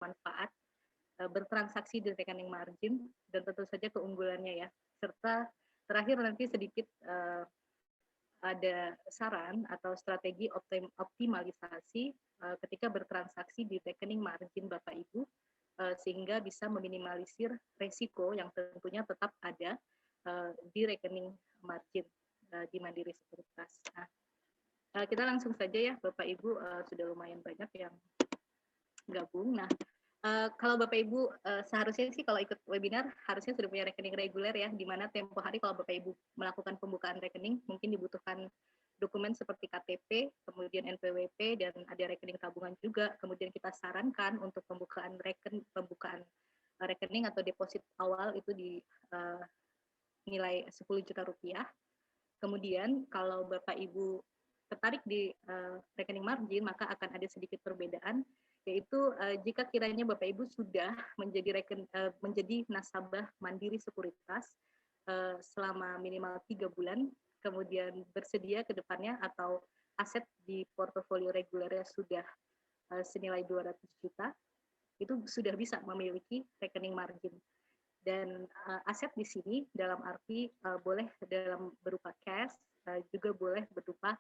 manfaat bertransaksi di rekening margin dan tentu saja keunggulannya ya. Serta terakhir nanti sedikit ada saran atau strategi optimalisasi ketika bertransaksi di rekening margin Bapak Ibu sehingga bisa meminimalisir resiko yang tentunya tetap ada di rekening margin di Mandiri Sekuritas. Nah, kita langsung saja ya Bapak Ibu, sudah lumayan banyak yang gabung. Nah, kalau Bapak Ibu seharusnya sih kalau ikut webinar harusnya sudah punya rekening reguler ya, di mana tempo hari kalau Bapak Ibu melakukan pembukaan rekening mungkin dibutuhkan dokumen seperti KTP, kemudian NPWP dan ada rekening tabungan juga. Kemudian kita sarankan untuk pembukaan rekening atau deposit awal itu di nilai 10 juta rupiah. Kemudian kalau Bapak Ibu tertarik di rekening margin maka akan ada sedikit perbedaan, yaitu jika kiranya Bapak Ibu sudah menjadi nasabah Mandiri Sekuritas selama minimal 3 bulan, kemudian bersedia ke depannya atau aset di portofolio regulernya sudah senilai 200 juta, itu sudah bisa memiliki rekening margin. Dan aset di sini dalam arti boleh dalam berupa cash, juga boleh berupa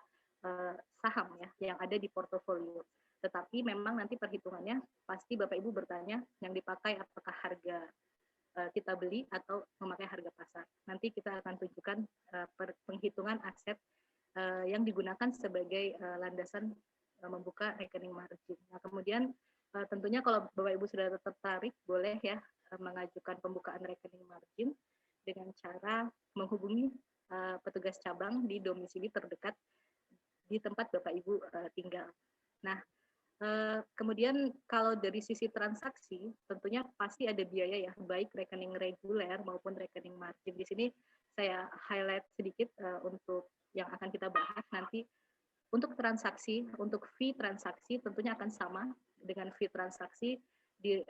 saham ya yang ada di portofolio. Tetapi memang nanti perhitungannya pasti Bapak Ibu bertanya yang dipakai apakah harga kita beli atau memakai harga pasar. Nanti kita akan tunjukkan penghitungan aset yang digunakan sebagai landasan membuka rekening margin. Nah, kemudian tentunya kalau Bapak Ibu sudah tertarik boleh ya mengajukan pembukaan rekening margin dengan cara menghubungi petugas cabang di domisili terdekat di tempat Bapak Ibu tinggal. Nah, kemudian kalau dari sisi transaksi, tentunya pasti ada biaya ya, baik rekening reguler maupun rekening margin. Di sini saya highlight sedikit untuk yang akan kita bahas nanti. Untuk transaksi, untuk fee transaksi tentunya akan sama dengan fee transaksi di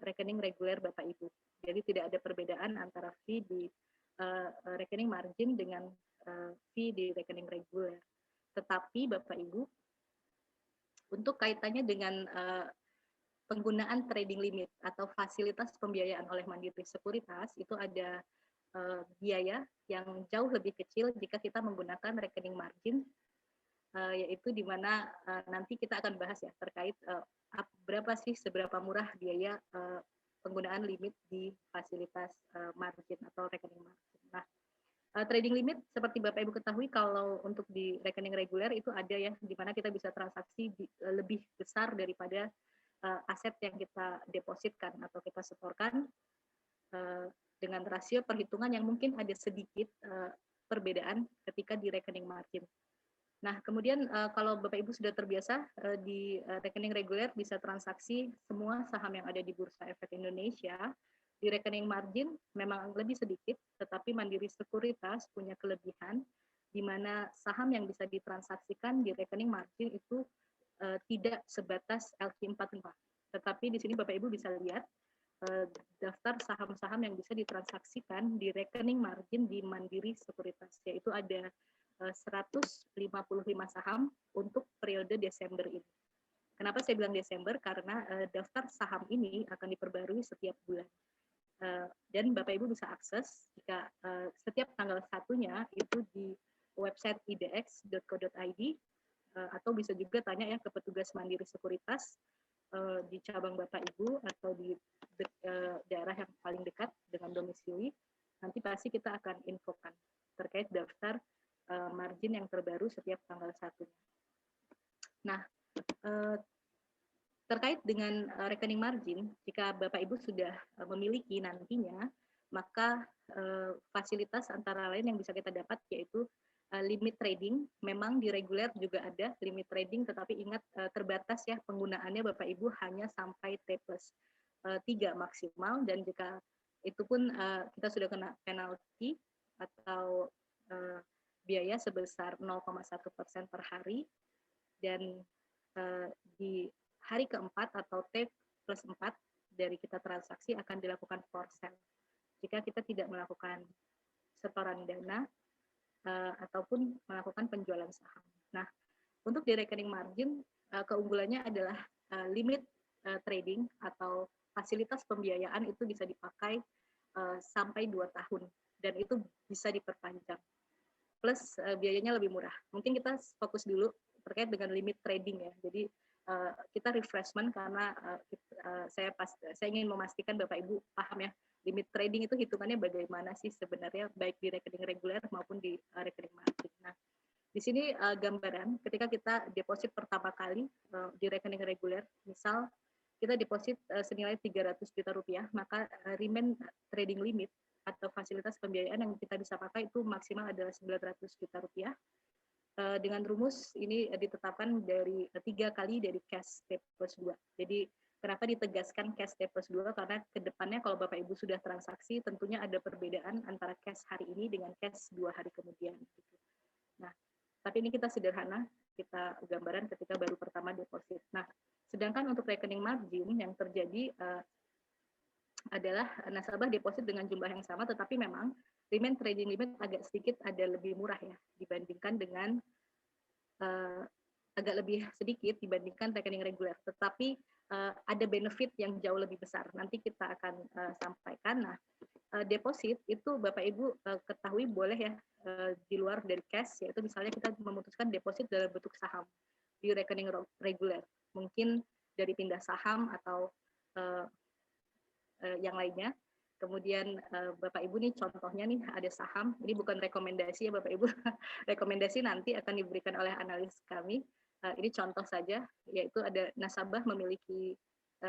rekening reguler Bapak Ibu. Jadi tidak ada perbedaan antara fee di rekening margin dengan fee di rekening reguler. Tetapi Bapak Ibu, untuk kaitannya dengan penggunaan trading limit atau fasilitas pembiayaan oleh Mandiri Sekuritas, itu ada biaya yang jauh lebih kecil jika kita menggunakan rekening margin, yaitu di mana nanti kita akan bahas ya terkait seberapa murah biaya penggunaan limit di fasilitas margin atau rekening margin. Nah, trading limit seperti Bapak Ibu ketahui kalau untuk di rekening reguler itu ada ya, di mana kita bisa transaksi lebih besar daripada aset yang kita depositkan atau kita setorkan dengan rasio perhitungan yang mungkin ada sedikit perbedaan ketika di rekening margin. Nah, kemudian kalau Bapak Ibu sudah terbiasa di rekening reguler bisa transaksi semua saham yang ada di Bursa Efek Indonesia, di rekening margin memang lebih sedikit, tetapi Mandiri Sekuritas punya kelebihan di mana saham yang bisa ditransaksikan di rekening margin itu tidak sebatas LQ45. Tetapi di sini Bapak Ibu bisa lihat daftar saham-saham yang bisa ditransaksikan di rekening margin di Mandiri Sekuritas, yaitu ada 155 saham untuk periode Desember ini. Kenapa saya bilang Desember? Karena daftar saham ini akan diperbarui setiap bulan. Dan Bapak Ibu bisa akses jika setiap tanggal 1-nya itu di website idx.co.id atau bisa juga tanya ya ke petugas Mandiri Sekuritas di cabang Bapak Ibu atau di daerah yang paling dekat dengan domisili. Nanti pasti kita akan infokan terkait daftar margin yang terbaru setiap tanggal 1. Nah, terkait dengan rekening margin, jika Bapak Ibu sudah memiliki nantinya, maka fasilitas antara lain yang bisa kita dapat yaitu limit trading. Memang di reguler juga ada limit trading, tetapi ingat terbatas ya penggunaannya Bapak Ibu hanya sampai T+3 maksimal, dan jika itu pun kita sudah kena penalti atau biaya sebesar 0,1% per hari, dan di hari keempat atau T+4 dari kita transaksi akan dilakukan for sale jika kita tidak melakukan setoran dana ataupun melakukan penjualan saham. Nah, untuk di rekening margin keunggulannya adalah limit trading atau fasilitas pembiayaan itu bisa dipakai sampai 2 tahun dan itu bisa diperpanjang. Plus biayanya lebih murah. Mungkin kita fokus dulu terkait dengan limit trading ya. Jadi kita refreshment karena saya ingin memastikan Bapak Ibu paham ya, limit trading itu hitungannya bagaimana sih sebenarnya baik di rekening reguler maupun di rekening margin. Nah, di sini gambaran ketika kita deposit pertama kali di rekening reguler, misal kita deposit senilai 300 juta rupiah, maka remain trading limit atau fasilitas pembiayaan yang kita bisa pakai itu maksimal adalah 900 juta rupiah. Dengan rumus ini ditetapkan dari 3 kali dari cash T plus 2. Jadi kenapa ditegaskan cash T plus 2? Karena kedepannya kalau Bapak Ibu sudah transaksi, tentunya ada perbedaan antara cash hari ini dengan cash 2 hari kemudian. Nah, tapi ini kita sederhana, kita gambaran ketika baru pertama deposit. Nah, sedangkan untuk rekening margin yang terjadi adalah nasabah deposit dengan jumlah yang sama, tetapi memang remain trading limit agak sedikit ada lebih murah ya dibandingkan dengan agak lebih sedikit dibandingkan rekening reguler. Tetapi ada benefit yang jauh lebih besar. Nanti kita akan sampaikan. Nah, deposit itu Bapak Ibu ketahui boleh ya di luar dari cash, yaitu misalnya kita memutuskan deposit dalam bentuk saham di rekening reguler. Mungkin dari pindah saham atau yang lainnya. Kemudian Bapak Ibu nih contohnya nih ada saham, ini bukan rekomendasi ya Bapak Ibu, rekomendasi nanti akan diberikan oleh analis kami. Ini contoh saja, yaitu ada nasabah memiliki,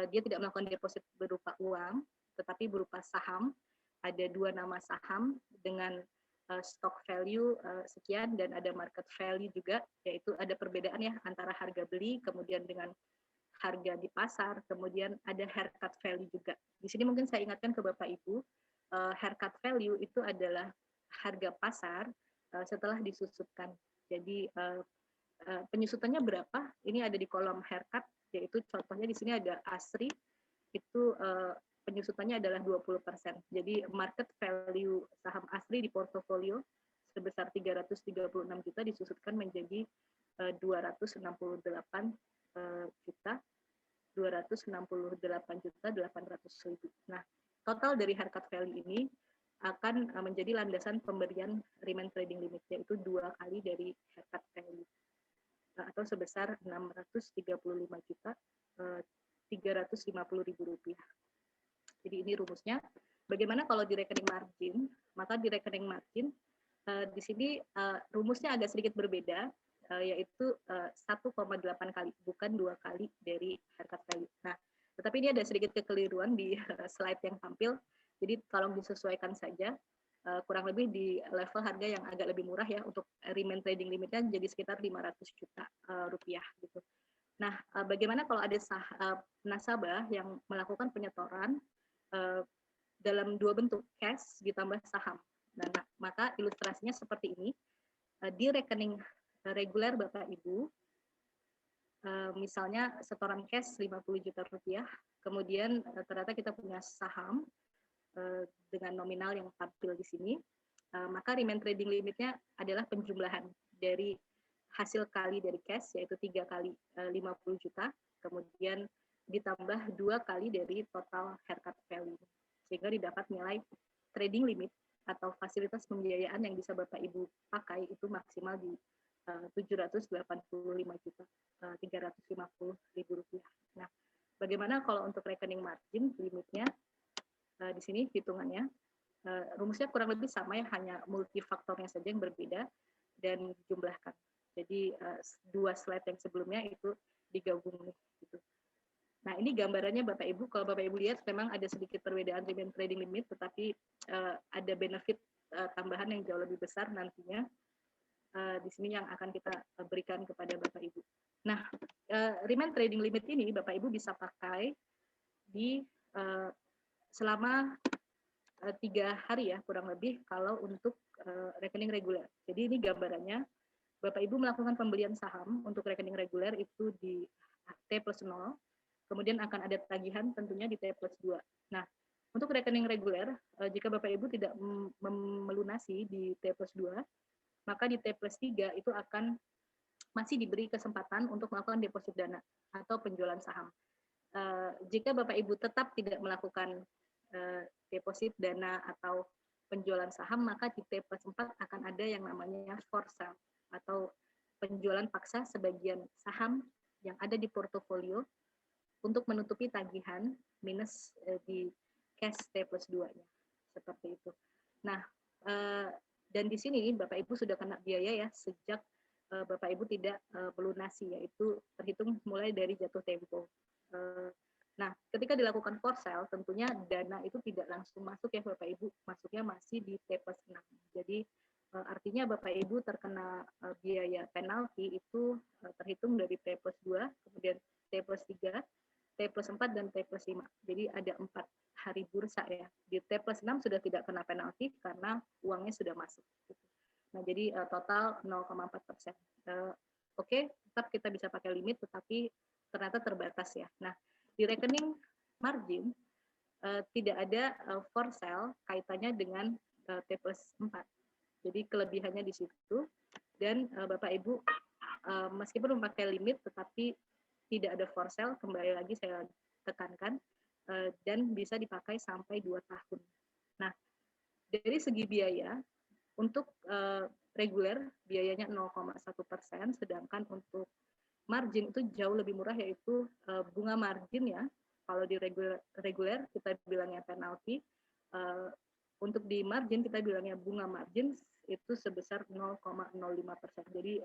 dia tidak melakukan deposit berupa uang, tetapi berupa saham, ada 2 nama saham dengan stock value sekian dan ada market value juga, yaitu ada perbedaan ya antara harga beli kemudian dengan harga di pasar, kemudian ada haircut value juga. Di sini mungkin saya ingatkan ke Bapak Ibu, haircut value itu adalah harga pasar setelah disusutkan. Jadi penyusutannya berapa? Ini ada di kolom haircut, yaitu contohnya di sini ada ASRI, itu penyusutannya adalah 20%. Jadi market value saham ASRI di portofolio sebesar 336 juta disusutkan menjadi 268 juta 268.800.000. Nah, total dari haircut value ini akan menjadi landasan pemberian remain trading limit, yaitu 2 kali dari haircut value atau sebesar 635.350.000 rupiah. Jadi ini rumusnya. Bagaimana kalau di rekening margin? Maka di rekening margin di sini rumusnya agak sedikit berbeda, yaitu 1,8 kali, bukan 2 kali dari haircut value. Nah, tetapi ini ada sedikit kekeliruan di slide yang tampil, jadi tolong disesuaikan saja, kurang lebih di level harga yang agak lebih murah ya, untuk remain trading limitnya jadi sekitar 500 juta rupiah gitu. Nah, bagaimana kalau ada nasabah yang melakukan penyetoran dalam 2 bentuk, cash ditambah saham. Nah, maka ilustrasinya seperti ini. Di rekening reguler Bapak Ibu, misalnya setoran cash 50 juta rupiah, kemudian ternyata kita punya saham dengan nominal yang tampil di sini, maka remain trading limitnya adalah penjumlahan dari hasil kali dari cash, yaitu 3 kali 50 juta, kemudian ditambah 2 kali dari total haircut value, sehingga didapat nilai trading limit atau fasilitas pembiayaan yang bisa Bapak Ibu pakai itu maksimal di 785.350.000 rupiah. Nah, bagaimana kalau untuk rekening margin limitnya? Di sini hitungannya rumusnya kurang lebih sama ya, hanya multifaktornya saja yang berbeda dan dijumlahkan. Jadi 2 slide yang sebelumnya itu digabung gitu. Nah, ini gambarannya Bapak Ibu. Kalau Bapak Ibu lihat memang ada sedikit perbedaan remain trading limit, tetapi ada benefit tambahan yang jauh lebih besar nantinya di sini yang akan kita berikan kepada Bapak Ibu. Nah, remain trading limit ini Bapak Ibu bisa pakai di selama 3 hari ya kurang lebih kalau untuk rekening reguler. Jadi ini gambarannya, Bapak Ibu melakukan pembelian saham untuk rekening reguler itu di T plus 0, kemudian akan ada tagihan tentunya di T plus 2. Nah, untuk rekening reguler, jika Bapak Ibu tidak melunasi di T plus 2, maka di T plus 3 itu akan masih diberi kesempatan untuk melakukan deposit dana atau penjualan saham. jika Bapak Ibu tetap tidak melakukan deposit dana atau penjualan saham, maka di T+4 akan ada yang namanya for sale atau penjualan paksa sebagian saham yang ada di portofolio untuk menutupi tagihan minus di cash T+2-nya. Seperti itu. Nah, dan di sini Bapak Ibu sudah kena biaya ya sejak Bapak Ibu tidak melunasi, yaitu terhitung mulai dari jatuh tempo. Nah, ketika dilakukan for sale, tentunya dana itu tidak langsung masuk ya Bapak Ibu, masuknya masih di T+6. Jadi artinya Bapak Ibu terkena biaya penalti itu terhitung dari T+2, kemudian T+3, T+4 dan T+5. Jadi ada 4 hari bursa ya. Di T+6 sudah tidak kena penalti karena uangnya sudah masuk. Nah, jadi total 0,4%. Oke, tetap kita bisa pakai limit, tetapi ternyata terbatas ya. Nah, di rekening margin tidak ada for sale kaitannya dengan T+4. Jadi kelebihannya di situ. Dan Bapak Ibu meskipun memakai limit, tetapi tidak ada for sale, kembali lagi saya tekankan, dan bisa dipakai sampai 2 tahun. Nah, dari segi biaya, untuk reguler biayanya 0,1%, sedangkan untuk margin itu jauh lebih murah, yaitu bunga margin ya. Kalau di reguler kita bilangnya penalti, untuk di margin kita bilangnya bunga margin itu sebesar 0,05%. Jadi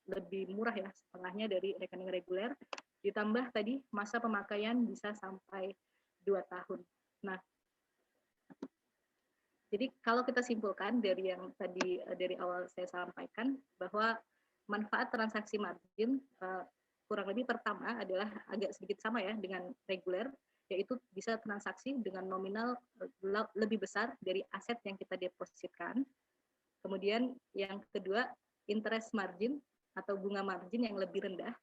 lebih murah ya, setengahnya dari rekening reguler. Ditambah tadi masa pemakaian bisa sampai 2 tahun. Nah, jadi kalau kita simpulkan dari yang tadi dari awal saya sampaikan, bahwa manfaat transaksi margin kurang lebih pertama adalah agak sedikit sama ya dengan reguler, yaitu bisa transaksi dengan nominal lebih besar dari aset yang kita depositkan. Kemudian yang kedua, interest margin atau bunga margin yang lebih rendah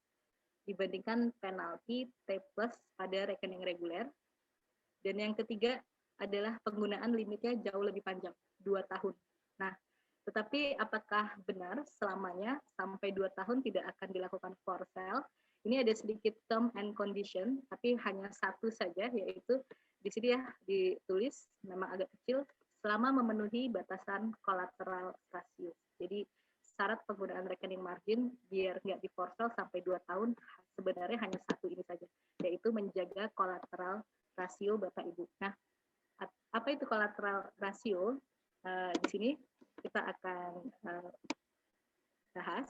dibandingkan penalti T+ pada rekening reguler. Dan yang ketiga adalah penggunaan limitnya jauh lebih panjang, 2 tahun. Nah, tetapi apakah benar selamanya sampai 2 tahun tidak akan dilakukan for sale? Ini ada sedikit term and condition, tapi hanya satu saja, yaitu di sini ya ditulis, memang agak kecil, selama memenuhi batasan collateral ratio. Jadi syarat penggunaan rekening margin biar nggak di for sale sampai 2 tahun sebenarnya hanya satu ini saja, yaitu menjaga collateral rasio Bapak Ibu. Nah, apa itu collateral ratio? Di sini kita akan bahas.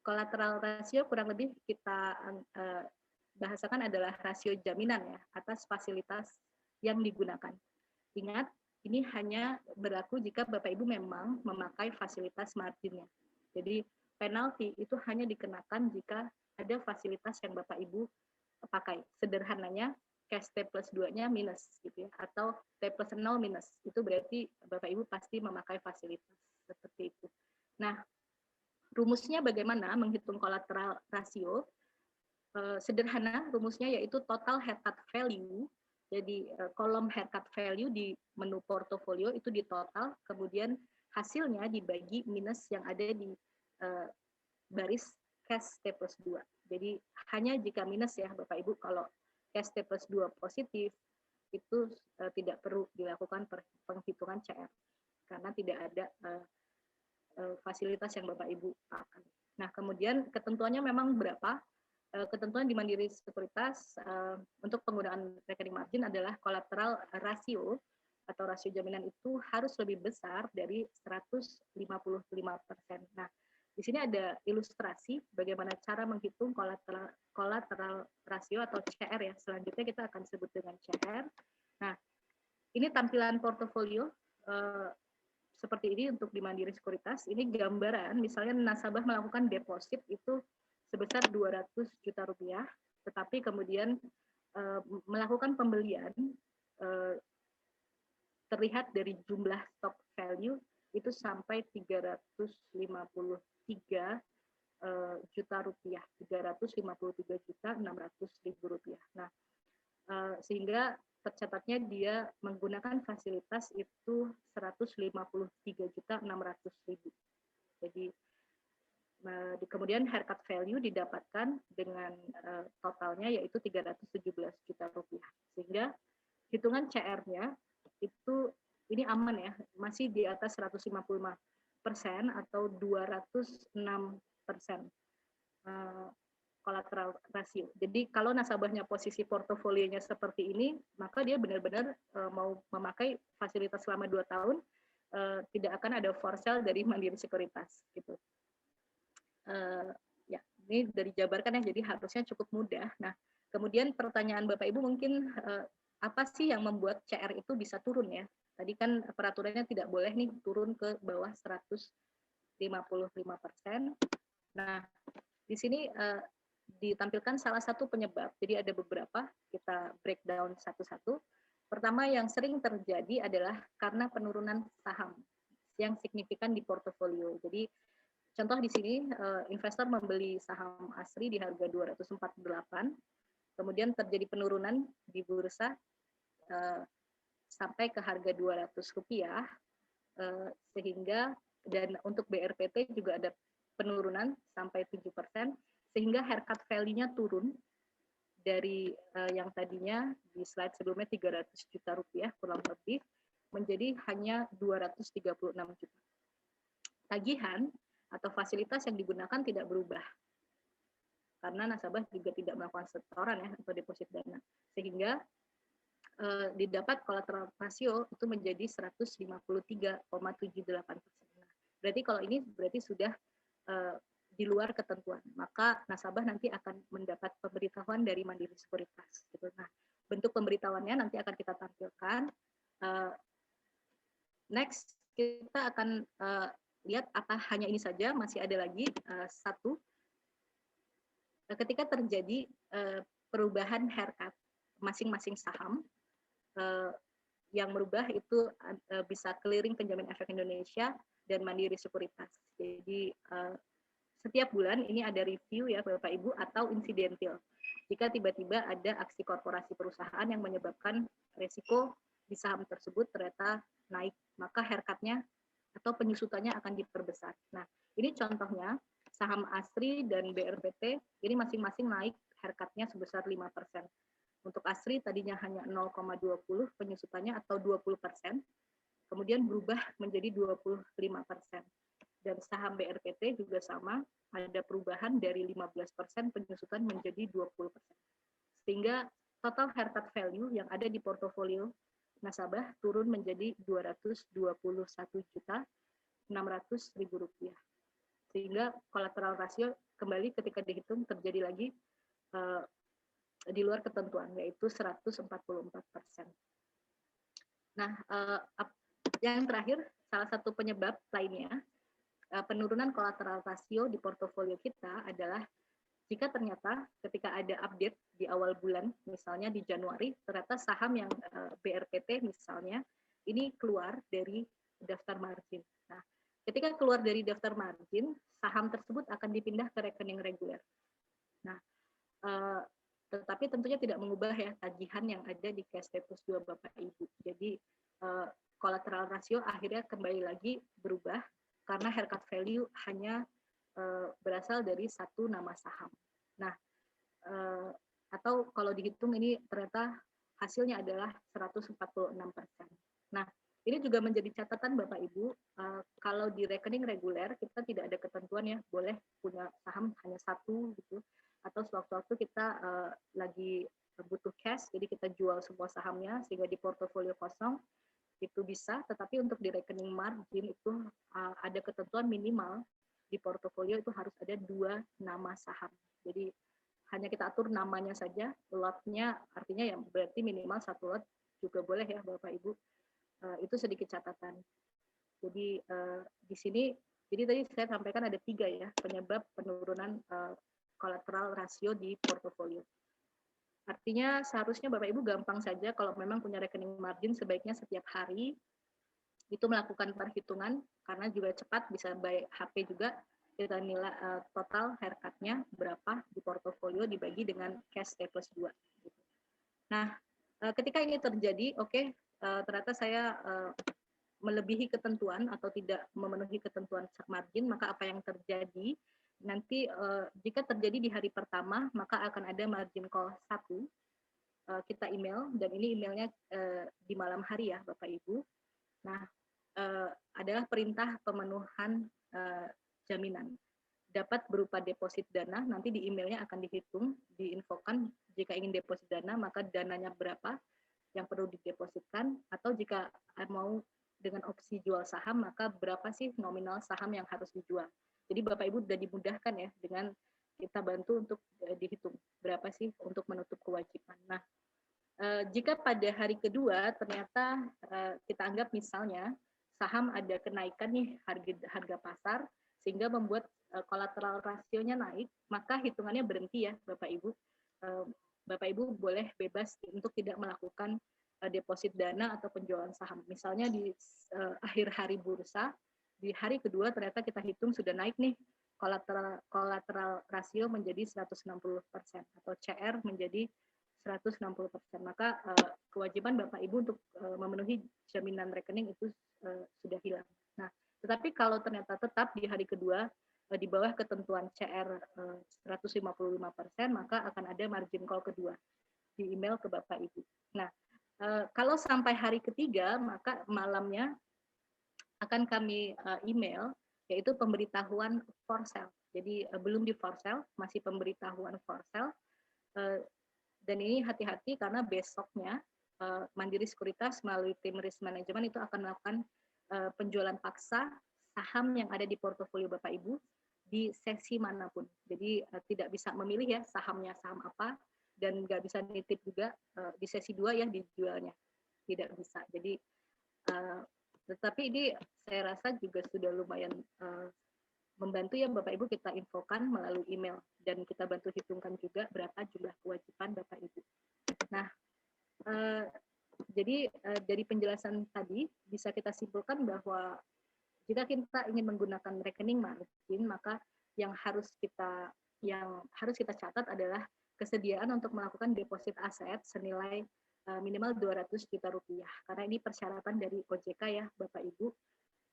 Collateral ratio kurang lebih kita bahasakan adalah rasio jaminan ya atas fasilitas yang digunakan. Ingat, ini hanya berlaku jika Bapak Ibu memang memakai fasilitas marginnya. Jadi penalti itu hanya dikenakan jika ada fasilitas yang Bapak Ibu pakai. Sederhananya cash T+2-nya minus gitu ya, atau T+0 minus. Itu berarti Bapak Ibu pasti memakai fasilitas seperti itu. Nah, rumusnya bagaimana menghitung collateral ratio? Sederhana rumusnya yaitu total haircut value. Jadi kolom haircut value di menu portofolio itu di total, kemudian hasilnya dibagi minus yang ada di baris cash T+2. Jadi hanya jika minus ya Bapak Ibu, kalau cash T+2 positif itu tidak perlu dilakukan penghitungan CR karena tidak ada fasilitas yang Bapak Ibu pakai. Nah, kemudian ketentuannya memang berapa? Ketentuan di Mandiri Sekuritas untuk penggunaan rekening margin adalah collateral ratio atau rasio jaminan itu harus lebih besar dari 155%. Nah, di sini ada ilustrasi bagaimana cara menghitung collateral ratio atau CR ya. Selanjutnya kita akan sebut dengan CR. Nah, ini tampilan portofolio seperti ini untuk di Mandiri Sekuritas. Ini gambaran, misalnya nasabah melakukan deposit itu sebesar 200 juta rupiah, tetapi kemudian melakukan pembelian terlihat dari jumlah stock value itu sampai 353 juta rupiah, 353.600.000 rupiah. Nah, sehingga tercatatnya dia menggunakan fasilitas itu 153.600.000. Jadi Kemudian haircut value didapatkan dengan totalnya yaitu 317 juta rupiah. Sehingga hitungan CR-nya itu ini aman ya, masih di atas 155% atau 206% collateral ratio. Jadi kalau nasabahnya posisi portofolionya seperti ini, maka dia benar-benar mau memakai fasilitas selama 2 tahun, tidak akan ada for sale dari Mandiri Sekuritas gitu. Ya, ini dari dijabarkan ya, jadi harusnya cukup mudah. Nah, kemudian pertanyaan Bapak Ibu mungkin apa sih yang membuat CR itu bisa turun ya? Tadi kan peraturannya tidak boleh nih turun ke bawah 155%. Nah, di sini ditampilkan salah satu penyebab. Jadi ada beberapa, kita breakdown satu-satu. Pertama yang sering terjadi adalah karena penurunan saham yang signifikan di portofolio. Jadi contoh di sini investor membeli saham ASRI di harga 248, kemudian terjadi penurunan di bursa sampai ke harga 200 rupiah, sehingga dan untuk BRPT juga ada penurunan sampai 7%, sehingga haircut value-nya turun dari yang tadinya di slide sebelumnya 300 juta rupiah kurang lebih menjadi hanya 236 juta. Tagihan atau fasilitas yang digunakan tidak berubah karena nasabah juga tidak melakukan setoran ya atau deposit dana, sehingga didapat collateral ratio itu menjadi 153,78%. Nah, berarti kalau ini berarti sudah di luar ketentuan, maka nasabah nanti akan mendapat pemberitahuan dari Mandiri Sekuritas. Gitu. Nah, bentuk pemberitahuannya nanti akan kita tampilkan. Next, kita akan lihat apa hanya ini saja, masih ada lagi satu. Ketika terjadi perubahan haircut masing-masing saham, yang merubah itu bisa Clearing Penjamin Efek Indonesia dan Mandiri Sekuritas. Jadi setiap bulan ini ada review ya Bapak Ibu atau insidentil. Jika tiba-tiba ada aksi korporasi perusahaan yang menyebabkan resiko di saham tersebut ternyata naik, maka haircut-nya atau penyusutannya akan diperbesar. Nah, ini contohnya saham ASRI dan BRPT ini masing-masing naik haircut-nya sebesar 5%. Untuk ASRI tadinya hanya 0,20 penyusutannya atau 20%, kemudian berubah menjadi 25%. Dan saham BRPT juga sama, ada perubahan dari 15% penyusutan menjadi 20%. Sehingga total haircut value yang ada di portofolio nasabah turun menjadi 221.600.000 rupiah. Sehingga collateral ratio kembali ketika dihitung terjadi lagi di luar ketentuan, yaitu 144%. Nah, yang terakhir, salah satu penyebab lainnya, penurunan collateral ratio di portofolio kita adalah jika ternyata ketika ada update di awal bulan, misalnya di Januari, ternyata saham yang BRPT misalnya, ini keluar dari daftar margin. Nah, ketika keluar dari daftar margin, saham tersebut akan dipindah ke rekening reguler. Nah, tetapi tentunya tidak mengubah ya tagihan yang ada di cash status 2 Bapak Ibu. Jadi collateral ratio akhirnya kembali lagi berubah karena haircut value hanya berasal dari satu nama saham. Nah, atau kalau dihitung ini ternyata hasilnya adalah 146%. Nah, ini juga menjadi catatan Bapak Ibu, kalau di rekening reguler kita tidak ada ketentuan ya, boleh punya saham hanya satu gitu, atau sewaktu-waktu kita lagi butuh cash, jadi kita jual semua sahamnya sehingga di portofolio kosong itu bisa, tetapi untuk di rekening margin itu ada ketentuan minimal di portofolio itu harus ada 2 nama saham. Jadi hanya kita atur namanya saja, lotnya artinya ya berarti minimal 1 lot juga boleh ya Bapak Ibu. Itu sedikit catatan. Jadi di sini, jadi tadi saya sampaikan ada 3 ya penyebab penurunan collateral ratio di portofolio. Artinya seharusnya Bapak Ibu gampang saja kalau memang punya rekening margin, sebaiknya setiap hari itu melakukan perhitungan karena juga cepat, bisa by HP juga, kita nilai total haircut-nya berapa di portofolio dibagi dengan cash T+2. Nah, ketika ini terjadi, ternyata saya melebihi ketentuan atau tidak memenuhi ketentuan margin, maka apa yang terjadi nanti jika terjadi di hari pertama, maka akan ada margin call 1, kita email, dan ini emailnya di malam hari ya Bapak Ibu. Nah, adalah perintah pemenuhan jaminan. Dapat berupa deposit dana, nanti di emailnya akan dihitung, diinfokan jika ingin deposit dana, maka dananya berapa yang perlu didepositkan, atau jika mau dengan opsi jual saham, maka berapa sih nominal saham yang harus dijual. Jadi Bapak Ibu sudah dimudahkan ya dengan kita bantu untuk dihitung berapa sih untuk menutup kewajiban. Nah, jika pada hari kedua ternyata kita anggap misalnya saham ada kenaikan nih harga pasar sehingga membuat kolateral rasionya naik, maka hitungannya berhenti ya Bapak Ibu. Bapak Ibu boleh bebas untuk tidak melakukan deposit dana atau penjualan saham. Misalnya di akhir hari bursa, di hari kedua ternyata kita hitung sudah naik nih kolateral rasio menjadi 160% atau CR menjadi 160%. Maka kewajiban Bapak Ibu untuk memenuhi jaminan rekening itu sudah hilang. Nah, tetapi kalau ternyata tetap di hari kedua di bawah ketentuan CR 155%, maka akan ada margin call kedua di email ke Bapak Ibu. Nah, kalau sampai hari ketiga, maka malamnya akan kami email, yaitu pemberitahuan for sale. Jadi belum di for sale, masih pemberitahuan for sale. Dan ini hati-hati karena besoknya Mandiri Sekuritas melalui tim risk management itu akan melakukan penjualan paksa saham yang ada di portofolio Bapak Ibu di sesi manapun. Jadi tidak bisa memilih ya sahamnya saham apa, dan nggak bisa nitip juga di sesi 2 ya dijualnya. Tidak bisa. Jadi tetapi ini saya rasa juga sudah lumayan membantu ya Bapak Ibu, kita infokan melalui email dan kita bantu hitungkan juga berapa jumlah kewajiban Bapak Ibu. Nah, jadi dari penjelasan tadi bisa kita simpulkan bahwa jika kita ingin menggunakan rekening margin, maka yang harus kita catat adalah kesediaan untuk melakukan deposit aset senilai minimal 200 juta rupiah. Karena ini persyaratan dari OJK ya Bapak Ibu.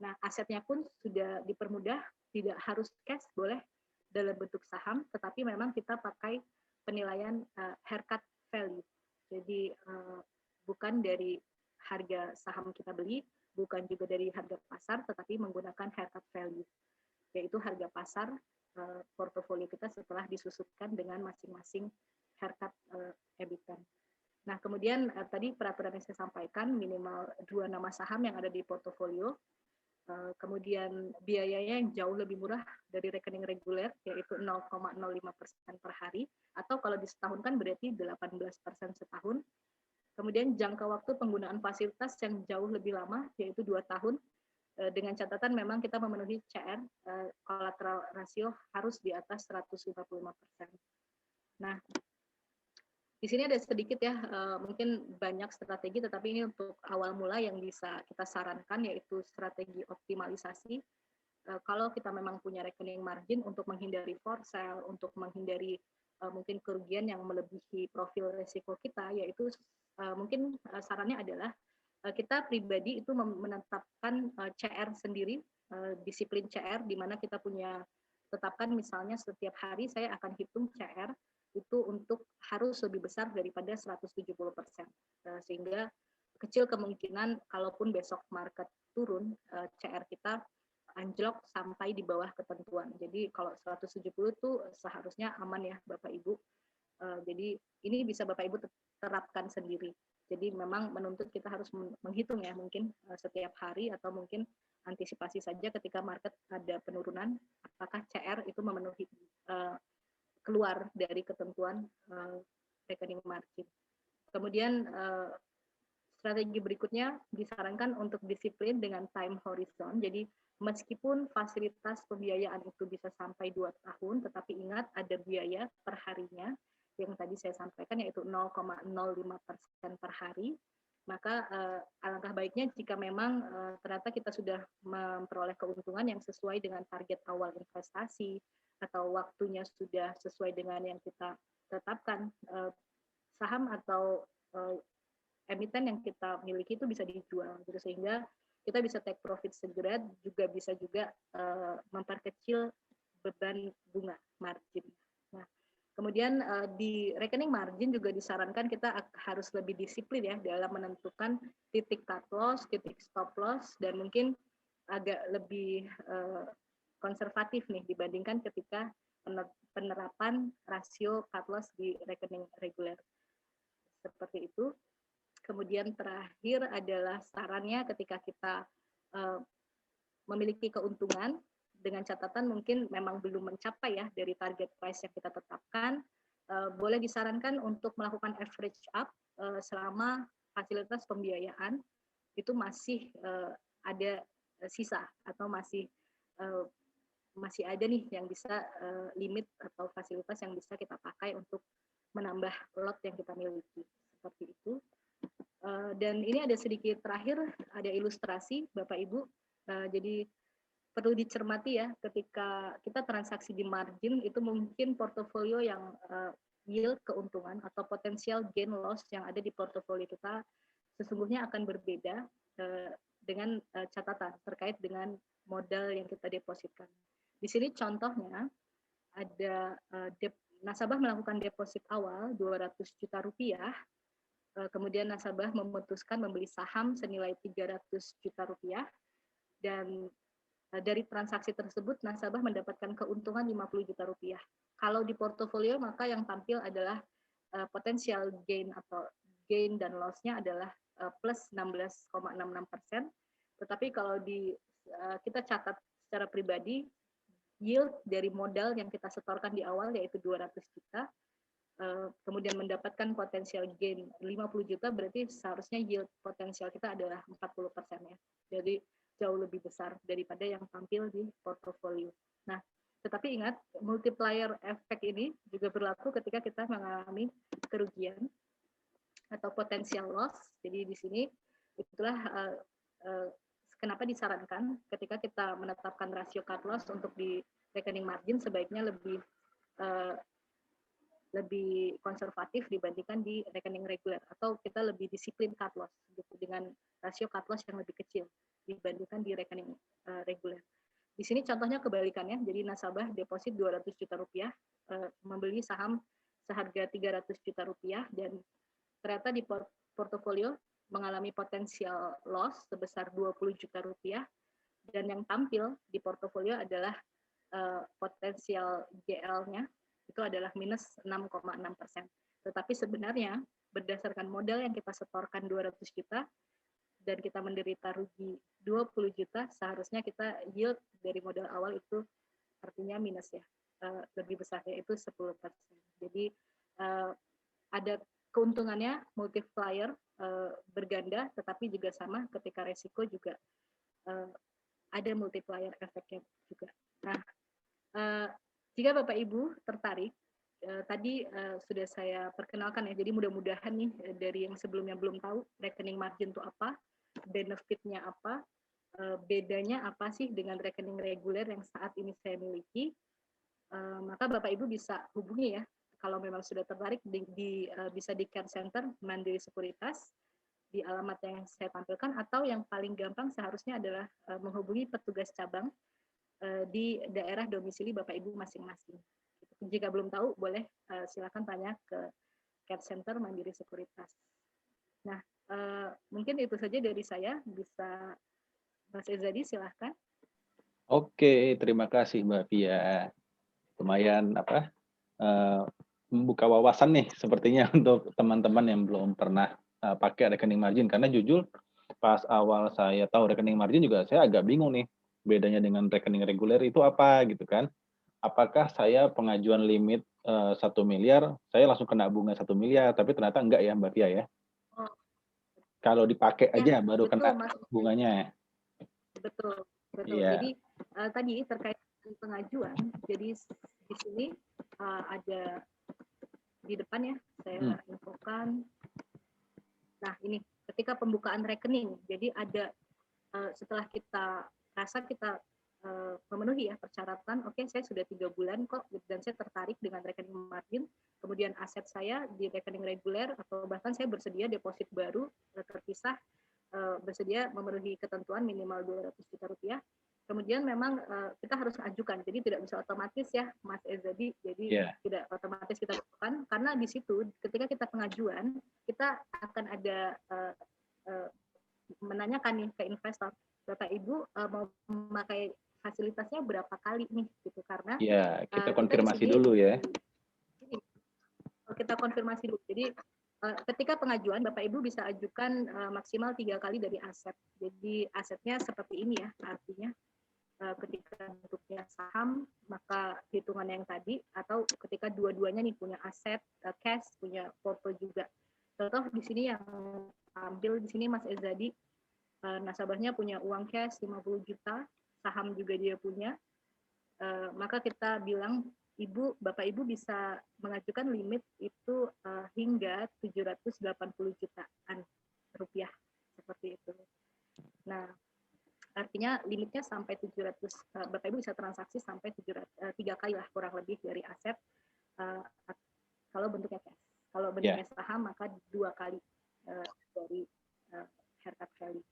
Nah, asetnya pun sudah dipermudah, tidak harus cash, boleh dalam bentuk saham, tetapi memang kita pakai penilaian haircut value. Jadi bukan dari harga saham kita beli, bukan juga dari harga pasar, tetapi menggunakan haircut value, yaitu harga pasar portofolio kita setelah disusupkan dengan masing-masing haircut emiten. Nah, kemudian tadi peraturan yang saya sampaikan minimal 2 nama saham yang ada di portofolio. Kemudian biayanya yang jauh lebih murah dari rekening reguler, yaitu 0,05% per hari, atau kalau disetahunkan berarti 18% setahun. Kemudian jangka waktu penggunaan fasilitas yang jauh lebih lama, yaitu 2 tahun, dengan catatan memang kita memenuhi CR, collateral ratio harus di atas 155%. Nah, di sini ada sedikit ya, mungkin banyak strategi, tetapi ini untuk awal mula yang bisa kita sarankan, yaitu strategi optimalisasi. Kalau kita memang punya rekening margin untuk menghindari for sale, untuk menghindari mungkin kerugian yang melebihi profil risiko kita, yaitu mungkin sarannya adalah kita pribadi itu menetapkan CR sendiri, disiplin CR, di mana kita punya tetapkan misalnya setiap hari saya akan hitung CR itu untuk harus lebih besar daripada 170%, sehingga kecil kemungkinan kalaupun besok market turun, CR kita anjlok sampai di bawah ketentuan. Jadi kalau 170 itu seharusnya aman ya Bapak Ibu. Jadi ini bisa Bapak Ibu terapkan sendiri. Jadi memang menuntut kita harus menghitung ya, mungkin setiap hari, atau mungkin antisipasi saja ketika market ada penurunan, apakah CR itu memenuhi keluar dari ketentuan rekening margin. Kemudian strategi berikutnya disarankan untuk disiplin dengan time horizon. Jadi meskipun fasilitas pembiayaan itu bisa sampai 2 tahun, tetapi ingat ada biaya per harinya yang tadi saya sampaikan, yaitu 0,05% per hari. Maka alangkah baiknya jika memang ternyata kita sudah memperoleh keuntungan yang sesuai dengan target awal investasi, atau waktunya sudah sesuai dengan yang kita tetapkan, saham atau emiten yang kita miliki itu bisa dijual, gitu, sehingga kita bisa take profit segera, juga bisa juga memperkecil beban bunga margin. Nah, kemudian di rekening margin juga disarankan kita harus lebih disiplin ya dalam menentukan titik cut loss, titik stop loss, dan mungkin agak lebih konservatif nih dibandingkan ketika penerapan rasio cut loss di rekening reguler. Seperti itu. Kemudian terakhir adalah sarannya ketika kita memiliki keuntungan dengan catatan mungkin memang belum mencapai ya dari target price yang kita tetapkan, boleh disarankan untuk melakukan average up selama fasilitas pembiayaan itu masih ada sisa atau masih ada nih yang bisa limit atau fasilitas yang bisa kita pakai untuk menambah lot yang kita miliki. Seperti itu. Dan ini ada sedikit terakhir, ada ilustrasi Bapak Ibu. Jadi perlu dicermati ya, ketika kita transaksi di margin itu mungkin portofolio yang yield keuntungan atau potensial gain loss yang ada di portofolio kita sesungguhnya akan berbeda dengan catatan terkait dengan modal yang kita depositkan. Di sini contohnya ada nasabah melakukan deposit awal 200 juta rupiah, kemudian nasabah memutuskan membeli saham senilai 300 juta rupiah, dan dari transaksi tersebut nasabah mendapatkan keuntungan 50 juta rupiah. Kalau di portofolio maka yang tampil adalah potensial gain atau gain dan loss-nya adalah plus 16,66%. Tetapi kalau kita catat secara pribadi, yield dari modal yang kita setorkan di awal yaitu 200 juta, kemudian mendapatkan potensial gain 50 juta, berarti seharusnya yield potensial kita adalah 40% ya. Jadi jauh lebih besar daripada yang tampil di portofolio. Nah, tetapi ingat, multiplier efek ini juga berlaku ketika kita mengalami kerugian atau potensial loss. Jadi di sini itulah kenapa disarankan ketika kita menetapkan rasio cut loss untuk di rekening margin sebaiknya lebih konservatif dibandingkan di rekening reguler, atau kita lebih disiplin cut loss gitu, dengan rasio cut loss yang lebih kecil dibandingkan di rekening reguler. Di sini contohnya kebalikannya, jadi nasabah deposit 200 juta rupiah, membeli saham seharga 300 juta rupiah, dan ternyata di portofolio mengalami potensial loss sebesar 20 juta rupiah, dan yang tampil di portofolio adalah potensial GL-nya itu adalah minus 6,6%. Tetapi sebenarnya berdasarkan modal yang kita setorkan 200 juta dan kita menderita rugi 20 juta, seharusnya kita yield dari modal awal itu artinya minus ya, lebih besar yaitu 10%. Jadi ada keuntungannya multiplier berganda, tetapi juga sama ketika resiko juga ada multiplier efeknya juga. Nah, jika Bapak Ibu tertarik, tadi sudah saya perkenalkan ya, jadi mudah-mudahan nih dari yang sebelumnya belum tahu rekening margin itu apa, benefitnya apa, bedanya apa sih dengan rekening reguler yang saat ini saya miliki, maka Bapak Ibu bisa hubungi ya, kalau memang sudah tertarik bisa di Care Center Mandiri Sekuritas di alamat yang saya tampilkan, atau yang paling gampang seharusnya adalah menghubungi petugas cabang di daerah domisili Bapak Ibu masing-masing. Jika belum tahu, boleh silakan tanya ke Care Center Mandiri Sekuritas. Nah, mungkin itu saja dari saya. Bisa Mas Ezadi, silahkan. Oke, terima kasih Mbak Pia. Lumayan membuka wawasan nih sepertinya untuk teman-teman yang belum pernah pakai rekening margin. Karena jujur pas awal saya tahu rekening margin juga saya agak bingung nih, bedanya dengan rekening reguler itu apa gitu kan. Apakah saya pengajuan limit 1 miliar, saya langsung kena bunga 1 miliar, tapi ternyata enggak ya Mbak Pia ya. Oh, kalau dipakai aja ya, baru betul, kena Mas. bunganya. Betul. Iya. Jadi tadi terkait dengan pengajuan, jadi di sini ada di depan ya, saya infokan. Nah, ini ketika pembukaan rekening, jadi ada setelah kita rasa kita memenuhi ya persyaratan, oke, saya sudah 3 bulan kok dan saya tertarik dengan rekening margin, kemudian aset saya di rekening reguler atau bahkan saya bersedia deposit baru terpisah, bersedia memenuhi ketentuan minimal 200 juta rupiah, Kemudian memang kita harus ajukan, jadi tidak bisa otomatis ya Mas Ezadi, jadi Iya. tidak otomatis kita lakukan, karena di situ ketika kita pengajuan, kita akan ada menanyakan nih ke investor, Bapak Ibu mau memakai fasilitasnya berapa kali nih gitu, karena Iya, kita kita di konfirmasi sini dulu ya. kita konfirmasi dulu. Jadi ketika pengajuan Bapak Ibu bisa ajukan maksimal 3 kali dari aset. Jadi asetnya seperti ini ya, artinya ketika bentuknya saham maka hitungan yang tadi, atau ketika dua-duanya nih punya aset, cash, punya foto juga. Contoh di sini yang ambil di sini Mas Ezadi, nasabahnya punya uang cash 50 juta, saham juga dia punya, maka kita bilang Bapak Ibu bisa mengajukan limit itu hingga 780 jutaan rupiah, seperti itu. Nah, artinya limitnya sampai 700, Bapak Ibu bisa transaksi sampai 3 kali lah kurang lebih dari aset, kalau bentuknya cash. Kalau bentuknya saham maka 2 kali dari haircut value.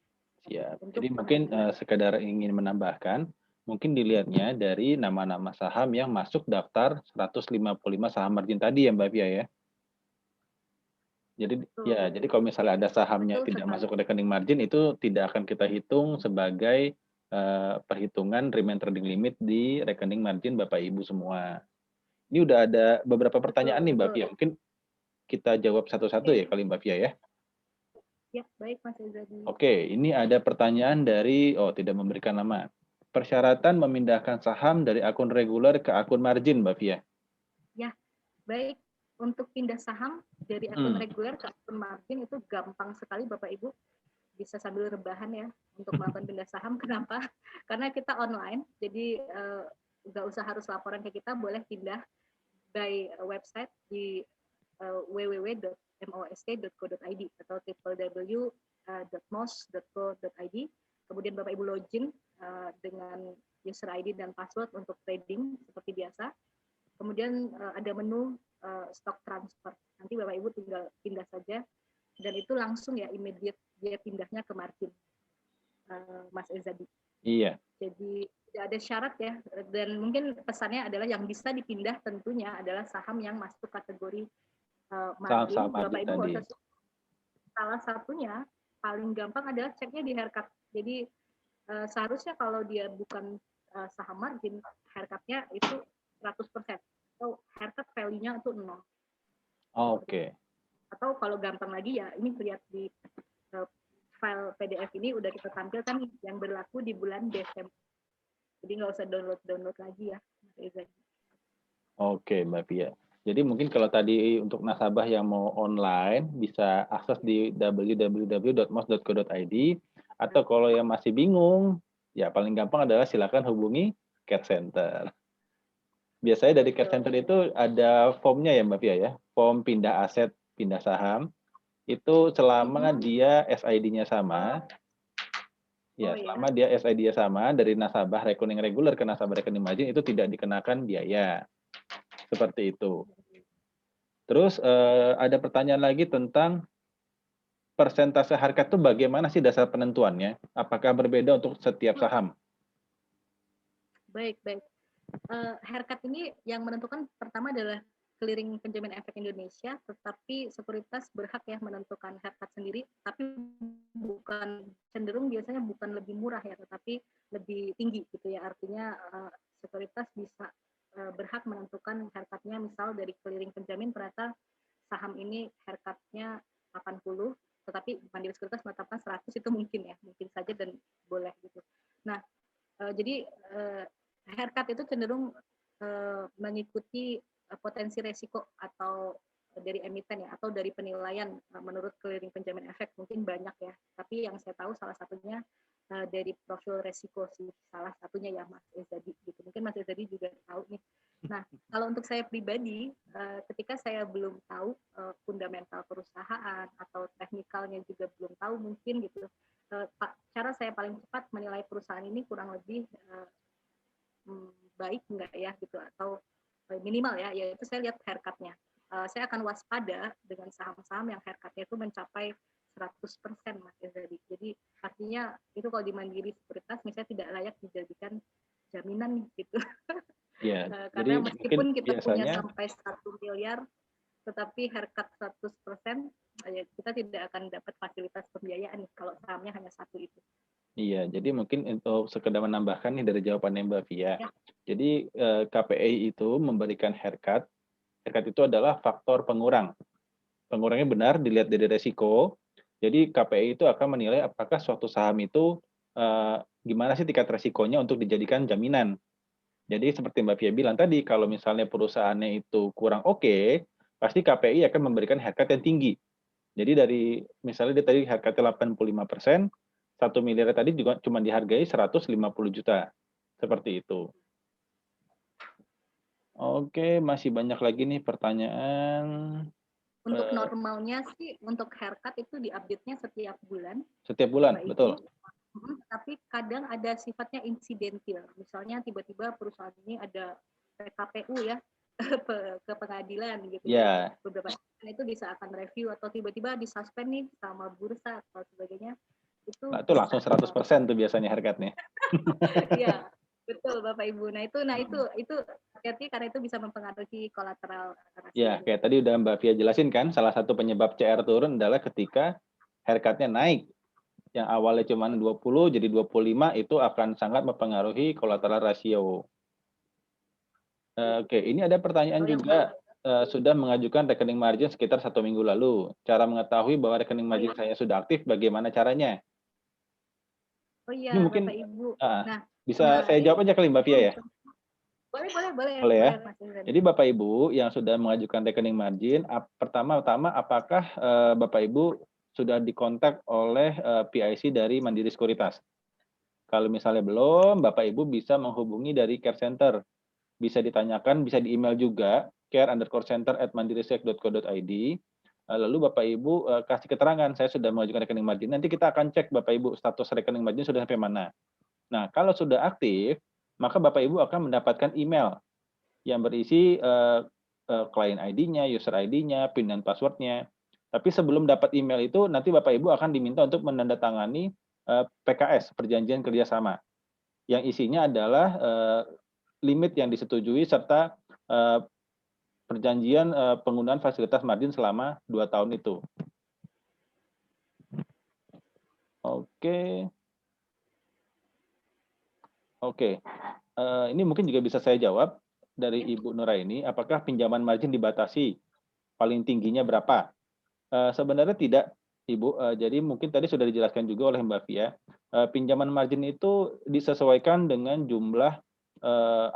Siap. Jadi mungkin sekedar ingin menambahkan, mungkin dilihatnya dari nama-nama saham yang masuk daftar 155 saham margin tadi ya Mbak Fia ya. Jadi jadi kalau misalnya ada sahamnya tidak masuk ke rekening margin, itu tidak akan kita hitung sebagai perhitungan remain trading limit di rekening margin Bapak Ibu semua. Ini udah ada beberapa pertanyaan nih Mbak Fia, mungkin kita jawab satu-satu ya kali Mbak Fia ya. Ya, baik Mas Ezadi. Oke, ini ada pertanyaan dari, tidak memberikan nama. Persyaratan memindahkan saham dari akun reguler ke akun margin, Mbak Fia. Ya, baik. Untuk pindah saham dari akun reguler ke akun margin itu gampang sekali Bapak Ibu. Bisa sambil rebahan ya untuk melakukan pindah saham. Kenapa? Karena kita online, jadi nggak usah harus laporan ke kita, boleh pindah by website di www.most.co.id atau www.mos.co.id. Kemudian Bapak Ibu login dengan user ID dan password untuk trading seperti biasa. Kemudian ada menu stock transfer. Nanti Bapak Ibu tinggal pindah saja, dan itu langsung ya immediate dia pindahnya ke margin, Mas Ezadi. Iya. Jadi tidak ada syarat ya, dan mungkin pesannya adalah yang bisa dipindah tentunya adalah saham yang masuk kategori margin. Saham Bapak Ibu tadi. Salah satunya paling gampang adalah ceknya di haircut. Jadi seharusnya kalau dia bukan saham margin, haircutnya itu 100%. Atau haircut value-nya itu 0. Oke. Atau kalau gampang lagi ya, ini lihat di file PDF ini udah kita tampilkan nih yang berlaku di bulan Desember. Jadi nggak usah download lagi ya, Mas Ezadi. Oke, Mbak Fia. Jadi mungkin kalau tadi untuk nasabah yang mau online bisa akses di www.mos.co.id, atau kalau yang masih bingung, ya paling gampang adalah silakan hubungi Care Center. Biasanya dari Care Center itu ada formnya ya Mbak Fia ya, form pindah aset, pindah saham. Itu selama dia SID-nya sama, selama dia SID-nya sama dari nasabah rekening reguler ke nasabah rekening margin itu tidak dikenakan biaya. Seperti itu. Terus ada pertanyaan lagi tentang persentase harga itu bagaimana sih dasar penentuannya? Apakah berbeda untuk setiap saham? Baik. Haircut ini yang menentukan pertama adalah Clearing Penjamin Efek Indonesia, tetapi sekuritas berhak ya menentukan haircut sendiri, tapi cenderung biasanya bukan lebih murah ya, tetapi lebih tinggi gitu ya. Artinya sekuritas bisa berhak menentukan haircutnya, misal dari Clearing Penjamin ternyata saham ini haircutnya 80, tetapi Mandiri Sekuritas menetapkan 100, itu mungkin saja dan boleh gitu. Nah, jadi haircut itu cenderung mengikuti potensi resiko atau dari emiten ya, atau dari penilaian menurut Clearing Penjamin Efek mungkin banyak ya. Tapi yang saya tahu salah satunya dari profil resiko sih, salah satunya ya Mas Ezadi gitu. Mungkin Mas Ezadi juga tahu nih. Nah, kalau untuk saya pribadi, ketika saya belum tahu fundamental perusahaan atau teknikalnya juga belum tahu mungkin gitu, cara saya paling cepat menilai perusahaan ini kurang lebih baik enggak ya gitu, atau minimal ya, yaitu saya lihat haircutnya. Saya akan waspada dengan saham-saham yang haircutnya itu mencapai 100% Mas Ezadi. Jadi artinya itu kalau di Mandiri Sekuritas misalnya tidak layak dijadikan jaminan nih gitu. Ya, jadi Karena mungkin meskipun kita punya biasanya sampai 1 miliar, tetapi haircut 100%, ya kita tidak akan dapat fasilitas pembiayaan nih kalau sahamnya hanya satu itu. iya, jadi mungkin untuk sekedar menambahkan nih dari jawabannya Mbak Via. Ya. Jadi KPI itu memberikan haircut. Haircut itu adalah faktor pengurang. Pengurangnya benar dilihat dari resiko. Jadi KPI itu akan menilai apakah suatu saham itu gimana sih tingkat resikonya untuk dijadikan jaminan. Jadi seperti Mbak Via bilang tadi, kalau misalnya perusahaannya itu kurang oke, pasti KPI akan memberikan haircut yang tinggi. Jadi dari misalnya dia tadi haircut-nya 85%, 1 miliar tadi juga cuma dihargai 150 juta. Seperti itu. Oke, masih banyak lagi nih pertanyaan. Untuk normalnya sih, untuk haircut itu diupdate-nya setiap bulan. Setiap bulan, Bapak Ibu. betul. Tapi kadang ada sifatnya insidentil. Misalnya tiba-tiba perusahaan ini ada PKPU ya, ke pengadilan gitu. Ya. Beberapa itu bisa akan review atau tiba-tiba disuspend nih sama bursa atau sebagainya. Nah, itu langsung 100% tuh biasanya haircut-nya. Iya, betul Bapak Ibu. Nah itu hati-hati karena itu bisa mempengaruhi kolateral. Ya, kayak tadi udah Mbak Via jelasin kan, salah satu penyebab CR turun adalah ketika haircut-nya naik. Yang awalnya cuma 20 jadi 25 itu akan sangat mempengaruhi collateral ratio. Oke, ini ada pertanyaan juga, sudah mengajukan rekening margin sekitar 1 minggu lalu. Cara mengetahui bahwa rekening margin saya sudah aktif, bagaimana caranya? Oh Ini iya, mungkin Bapak Ibu. bisa saya jawab aja kali Mbak Via ya? Boleh ya. Mas Izan. Jadi Bapak Ibu yang sudah mengajukan rekening margin, pertama-tama apakah Bapak Ibu sudah dikontak oleh PIC dari Mandiri Sekuritas? Kalau misalnya belum, Bapak Ibu bisa menghubungi dari care center. Bisa ditanyakan, bisa di email juga, care_center@mandirisek.co.id. Lalu Bapak Ibu kasih keterangan, saya sudah mengajukan rekening margin. Nanti kita akan cek Bapak Ibu status rekening margin sudah sampai mana. Nah, kalau sudah aktif, maka Bapak Ibu akan mendapatkan email yang berisi client ID-nya, user ID-nya, PIN dan password-nya. Tapi sebelum dapat email itu, nanti Bapak Ibu akan diminta untuk menandatangani PKS, Perjanjian Kerjasama, yang isinya adalah limit yang disetujui serta perjanjian penggunaan fasilitas margin selama 2 tahun itu. Oke. Ini mungkin juga bisa saya jawab dari Ibu Nuraini, apakah pinjaman margin dibatasi? Paling tingginya berapa? Sebenarnya tidak, Ibu. Jadi mungkin tadi sudah dijelaskan juga oleh Mbak Via. Pinjaman margin itu disesuaikan dengan jumlah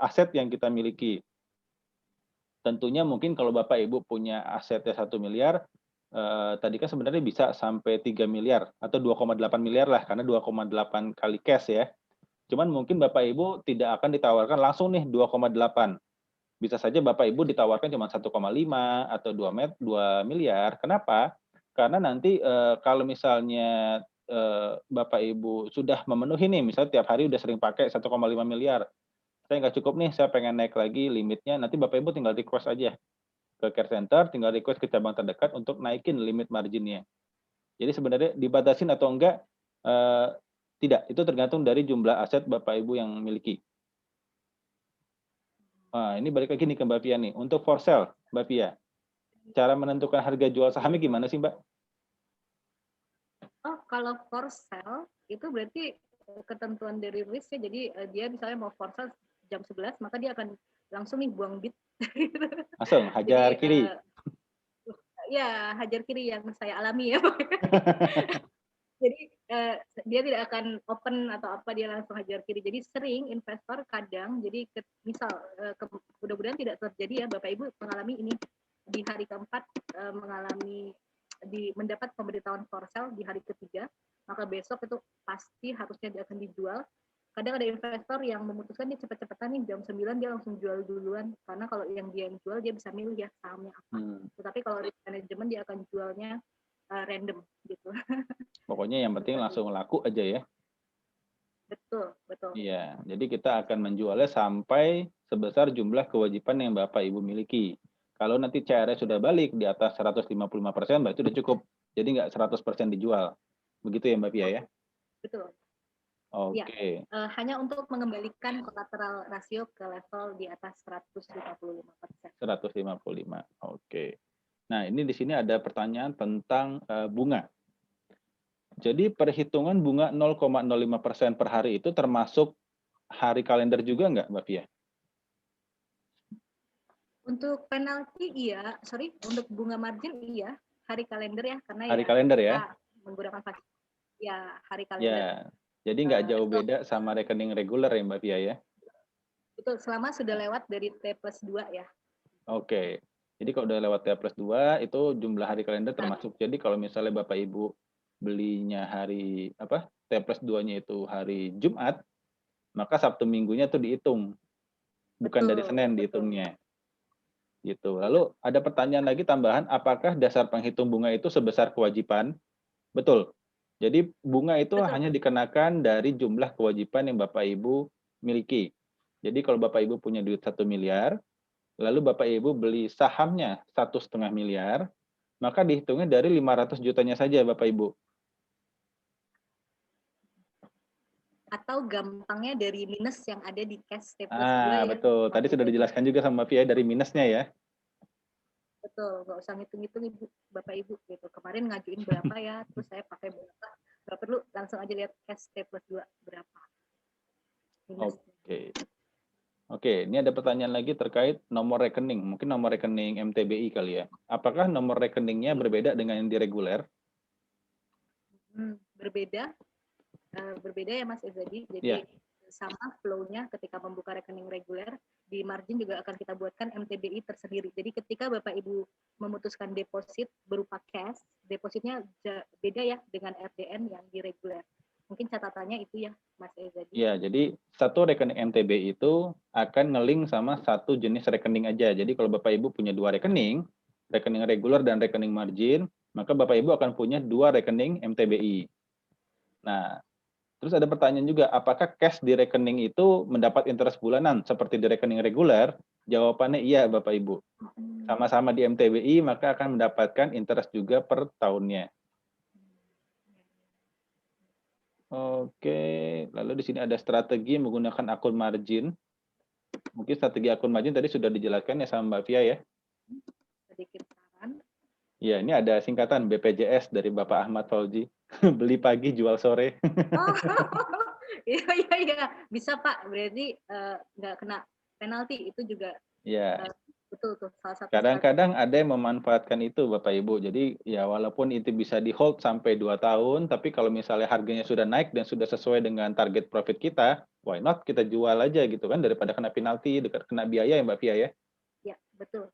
aset yang kita miliki. Tentunya mungkin kalau Bapak Ibu punya asetnya 1 miliar, tadi kan sebenarnya bisa sampai 3 miliar atau 2,8 miliar lah, karena 2,8 kali cash ya. Cuman mungkin Bapak Ibu tidak akan ditawarkan langsung nih 2,8. Bisa saja Bapak Ibu ditawarkan cuma 1,5 atau 2 miliar. Kenapa? Karena nanti kalau misalnya Bapak Ibu sudah memenuhi nih, misalnya tiap hari udah sering pakai 1,5 miliar, saya nggak cukup nih, saya pengen naik lagi limitnya, nanti Bapak Ibu tinggal request aja ke care center, tinggal request ke cabang terdekat untuk naikin limit marginnya. Jadi sebenarnya dibatasin atau enggak, tidak, itu tergantung dari jumlah aset Bapak Ibu yang miliki. Nah, ini balik lagi nih ke Mbak Pia nih. Untuk for sale, Mbak Pia, cara menentukan harga jual sahamnya gimana sih, Mbak? Oh, kalau for sale, itu berarti ketentuan dari risk ya, jadi dia misalnya mau for sale jam 11, maka dia akan langsung nih buang bid. Langsung, hajar kiri. Ya, hajar kiri yang saya alami ya. Jadi dia tidak akan open atau apa, dia langsung hajar kiri. Jadi sering investor kadang, jadi misal mudah-mudahan tidak terjadi ya Bapak Ibu mengalami ini di hari keempat, mengalami mendapat pemberitahuan for sale di hari ketiga, maka besok itu pasti harusnya dia akan dijual. Kadang ada investor yang memutuskan nih cepet-cepetan nih jam 9 dia langsung jual duluan, karena kalau yang dia jual dia bisa milih ya sahamnya apa. Tetapi kalau risk management dia akan jualnya random gitu. Pokoknya yang penting langsung laku aja ya. Betul, betul. Iya, jadi kita akan menjualnya sampai sebesar jumlah kewajiban yang Bapak Ibu miliki. Kalau nanti CR sudah balik di atas 155%, berarti sudah cukup. Jadi nggak 100% dijual. Begitu ya Mbak Pia ya? Betul. Ya, Oke, hanya untuk mengembalikan kolateral rasio ke level di atas 155%. 155. Oke. Nah, ini di sini ada pertanyaan tentang bunga. Jadi perhitungan bunga 0,05% per hari itu termasuk hari kalender juga nggak, Mbak Pia? Untuk penalti iya, sorry, untuk bunga margin iya, hari kalender ya, karena Hari ya kalender ya? kita menggunakan ya hari kalender. Ya. Jadi nggak jauh Itu beda sama rekening reguler ya, Mbak Pia ya? itu selama sudah lewat dari T+2 ya. Oke. Jadi kalau udah lewat T+2 itu jumlah hari kalender Nah, termasuk. Jadi kalau misalnya Bapak Ibu belinya hari apa? T+2-nya itu hari Jumat, maka Sabtu Minggunya tuh dihitung, bukan dari betul, Senin betul. dihitungnya. Gitu. Ya, Lalu ada pertanyaan lagi tambahan, apakah dasar penghitung bunga itu sebesar kewajiban? Betul. Jadi bunga itu betul. hanya dikenakan dari jumlah kewajiban yang Bapak Ibu miliki. Jadi kalau Bapak Ibu punya duit 1 miliar, lalu Bapak Ibu beli sahamnya 1,5 miliar, maka dihitungnya dari 500 jutanya saja Bapak Ibu. Atau gampangnya dari minus yang ada di cash T+2 ya. Betul. Tadi sudah dijelaskan juga sama Mbak Pia dari minusnya ya. Betul, nggak usah ngitung-ngitung Ibu, Bapak Ibu gitu. Kemarin ngajuin berapa ya, terus saya pakai berapa. Nggak perlu, langsung aja lihat cash T+2 berapa. Minus. Oke. Oke, ini ada pertanyaan lagi terkait nomor rekening. Mungkin nomor rekening MTBI kali ya. Apakah nomor rekeningnya berbeda dengan yang di reguler? Berbeda, berbeda ya Mas Ezadi. Ya, Jadi sama flow-nya ketika membuka rekening reguler, di margin juga akan kita buatkan MTBI tersendiri. Jadi ketika Bapak Ibu memutuskan deposit berupa cash, depositnya beda ya dengan RDN yang di reguler. Mungkin catatannya itu ya Mas Ezadi. ya. Jadi satu rekening MTBI itu akan ngeling sama satu jenis rekening aja. Jadi kalau Bapak Ibu punya dua rekening reguler dan rekening margin, maka Bapak Ibu akan punya dua rekening MTBI. Nah, terus ada pertanyaan juga, apakah cash di rekening itu mendapat interest bulanan seperti di rekening reguler? Jawabannya iya, Bapak Ibu. Sama-sama di MTBI, maka akan mendapatkan interest juga per tahunnya. Oke, lalu di sini ada strategi menggunakan akun margin. Mungkin strategi akun margin tadi sudah dijelaskan ya sama Mbak Fia ya. Sedikit saran. Ya, ini ada singkatan BPJS dari Bapak Ahmad Fauzi. Beli pagi, jual sore. Oh, iya iya iya, bisa Pak. Berarti nggak kena penalti itu juga Ya, betul tuh salah satu strategi. kadang-kadang ada yang memanfaatkan itu Bapak Ibu. Jadi ya walaupun itu bisa di hold sampai 2 tahun, tapi kalau misalnya harganya sudah naik dan sudah sesuai dengan target profit kita, why not kita jual aja gitu kan daripada kena penalti, dekat kena biaya ya Mbak Fia ya. Ya, betul.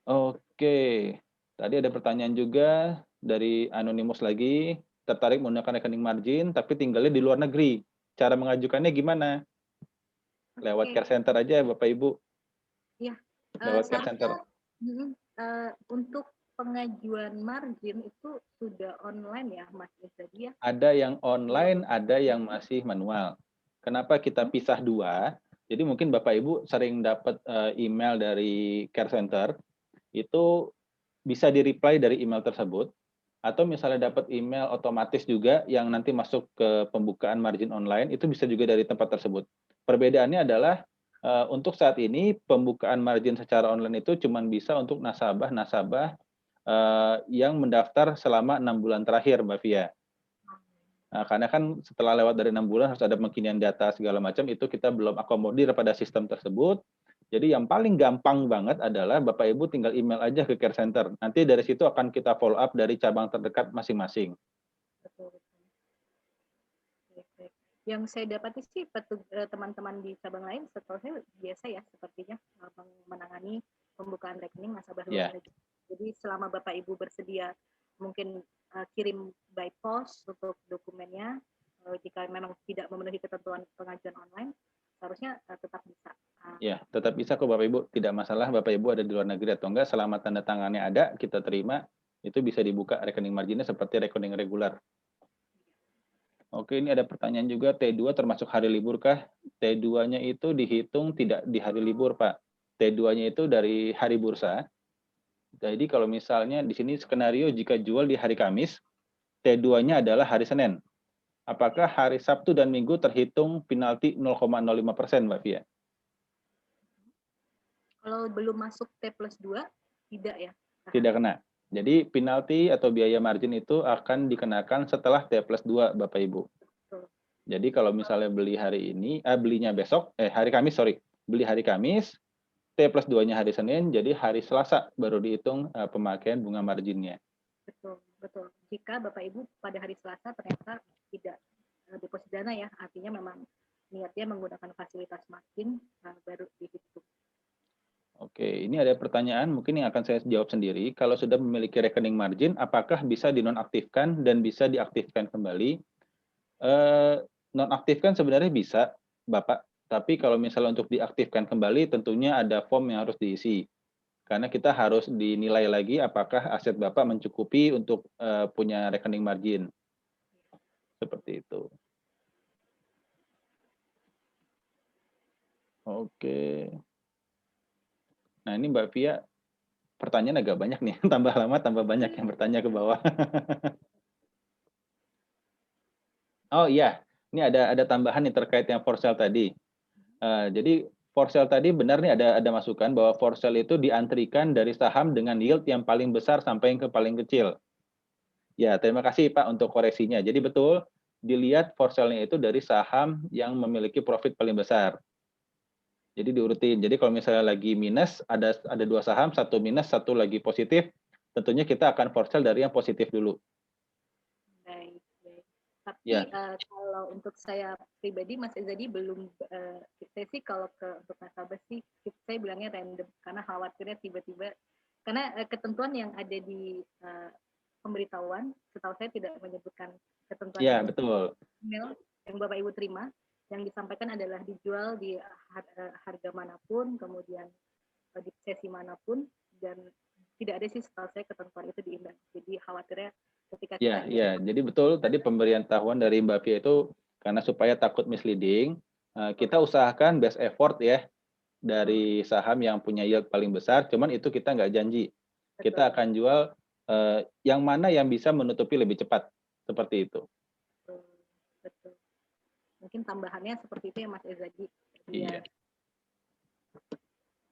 Oke, tadi ada pertanyaan juga dari Anonymous lagi, tertarik menggunakan rekening margin tapi tinggalnya di luar negeri. Cara mengajukannya gimana? Lewat Oke. care center aja Bapak Ibu. Iya. Lewat care center. Seharusnya untuk pengajuan margin itu sudah online ya Mas Izadi ya. Ada yang Kalau online, ada yang masih manual. Kenapa kita pisah dua? Jadi mungkin Bapak Ibu sering dapat email dari care center, itu bisa di-reply dari email tersebut, atau misalnya dapat email otomatis juga yang nanti masuk ke pembukaan margin online, itu bisa juga dari tempat tersebut. Perbedaannya adalah untuk saat ini pembukaan margin secara online itu cuma bisa untuk nasabah-nasabah yang mendaftar selama 6 bulan terakhir, Mbak Fia. Nah, karena kan setelah lewat dari 6 bulan harus ada pengkinian data segala macam, itu kita belum akomodir pada sistem tersebut. Jadi yang paling gampang banget adalah Bapak Ibu tinggal email aja ke care center. Nanti dari situ akan kita follow up dari cabang terdekat masing-masing. betul. Baik. Yang saya dapati sih teman-teman di cabang lain setahu saya biasa ya sepertinya menangani pembukaan rekening nasabah luar Ya, negeri. Jadi selama Bapak Ibu bersedia mungkin kirim by post untuk dokumennya, jika memang tidak memenuhi ketentuan pengajuan online, seharusnya tetap bisa. ya, tetap bisa kok Bapak Ibu. Tidak masalah Bapak Ibu ada di luar negeri atau enggak, selama tanda tangannya ada, kita terima, itu bisa dibuka rekening marginnya seperti rekening reguler. Oke, ini ada pertanyaan juga, T2 termasuk hari libur kah? T2-nya itu dihitung tidak di hari libur, Pak. T2-nya itu dari hari bursa. Jadi kalau misalnya di sini skenario jika jual di hari Kamis, T2-nya adalah hari Senin. Apakah hari Sabtu dan Minggu terhitung penalti 0,05%, Mbak Via? Kalau belum masuk T+2, tidak ya? Tidak kena. Jadi penalti atau biaya margin itu akan dikenakan setelah T+2, Bapak Ibu. Betul. Jadi kalau misalnya beli hari ini, belinya besok, hari Kamis, sorry. Beli hari Kamis, T+2-nya hari Senin, jadi hari Selasa baru dihitung pemakaian bunga marginnya. Betul, betul. Jika Bapak Ibu pada hari Selasa ternyata tidak deposit dana ya, artinya memang niatnya menggunakan fasilitas margin baru dihitung. Oke, ini ada pertanyaan mungkin yang akan saya jawab sendiri. Kalau sudah memiliki rekening margin, apakah bisa dinonaktifkan dan bisa diaktifkan kembali? Nonaktifkan sebenarnya bisa, Bapak. Tapi kalau misalnya untuk diaktifkan kembali, tentunya ada form yang harus diisi. Karena kita harus dinilai lagi apakah aset Bapak mencukupi untuk punya rekening margin. Seperti itu. Oke. Nah, ini Mbak Via, pertanyaan agak banyak nih. Tambah lama, tambah banyak yang bertanya ke bawah. Oh iya, ini ada tambahan nih terkait yang for sale tadi. Jadi for sale tadi benar nih ada masukan bahwa for sale itu diantrikan dari saham dengan yield yang paling besar sampai yang ke paling kecil. Ya, terima kasih Pak untuk koreksinya. Jadi betul, dilihat for sale-nya itu dari saham yang memiliki profit paling besar. Jadi diurutin. Jadi kalau misalnya lagi minus, ada dua saham, satu minus, satu lagi positif, tentunya kita akan for sale dari yang positif dulu. Baik, baik. Tapi Ya, kalau untuk saya pribadi, Mas Ezadi belum, saya sih kalau untuk nasabah sih, saya bilangnya random, karena khawatirnya tiba-tiba, karena ketentuan yang ada di pemberitahuan, setahu saya tidak menyebutkan ketentuan ya ini. betul. Email yang Bapak Ibu terima, yang disampaikan adalah dijual di harga manapun, kemudian di sesi manapun, dan tidak ada sih setahu saya ketentuan itu di email. Jadi khawatirnya ketika kita Ya, ingin ya. Jadi betul tadi pemberian tahuan dari Mbak Fia itu karena supaya takut misleading, kita usahakan best effort ya dari saham yang punya yield paling besar, cuman itu kita nggak janji. Kita betul, akan jual yang mana yang bisa menutupi lebih cepat, seperti itu. betul, betul. Mungkin tambahannya seperti itu ya Mas Ezadi. Iya. Biar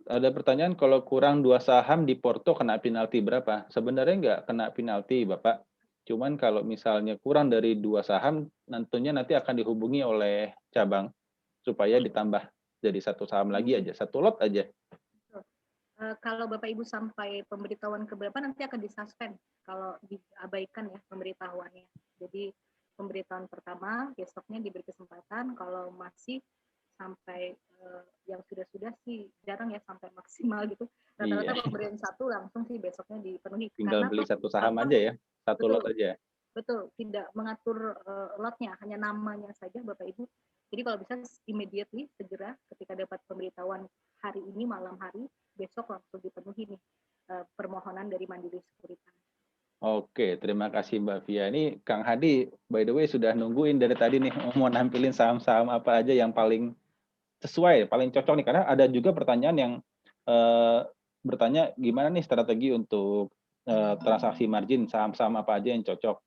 Ada pertanyaan kalau kurang 2 saham di Porto kena penalti berapa? Sebenarnya nggak kena penalti, Bapak. Cuman kalau misalnya kurang dari 2 saham, tentunya nanti akan dihubungi oleh cabang supaya ditambah jadi 1 saham lagi aja, 1 lot aja. betul. Kalau Bapak Ibu sampai pemberitahuan keberapa nanti akan disuspend kalau diabaikan ya pemberitahuannya. Jadi pemberitahuan pertama besoknya diberi kesempatan, kalau masih sampai yang sudah sih jarang ya sampai maksimal gitu. Iya, Rata-rata pemberian satu langsung sih besoknya dipenuhi tinggal karena beli toh 1 saham apa aja ya, 1 lot betul aja. betul tidak mengatur lotnya, hanya namanya saja Bapak Ibu. Jadi kalau bisa immediately segera ketika dapat pemberitahuan hari ini malam hari, besok langsung dipenuhi nih permohonan dari Mandiri Sekuritas. Oke, terima kasih Mbak Via. Ini Kang Hadi, by the way sudah nungguin dari tadi nih mau nampilin saham-saham apa aja yang paling sesuai, paling cocok nih. Karena ada juga pertanyaan yang bertanya gimana nih strategi untuk transaksi margin, saham-saham apa aja yang cocok.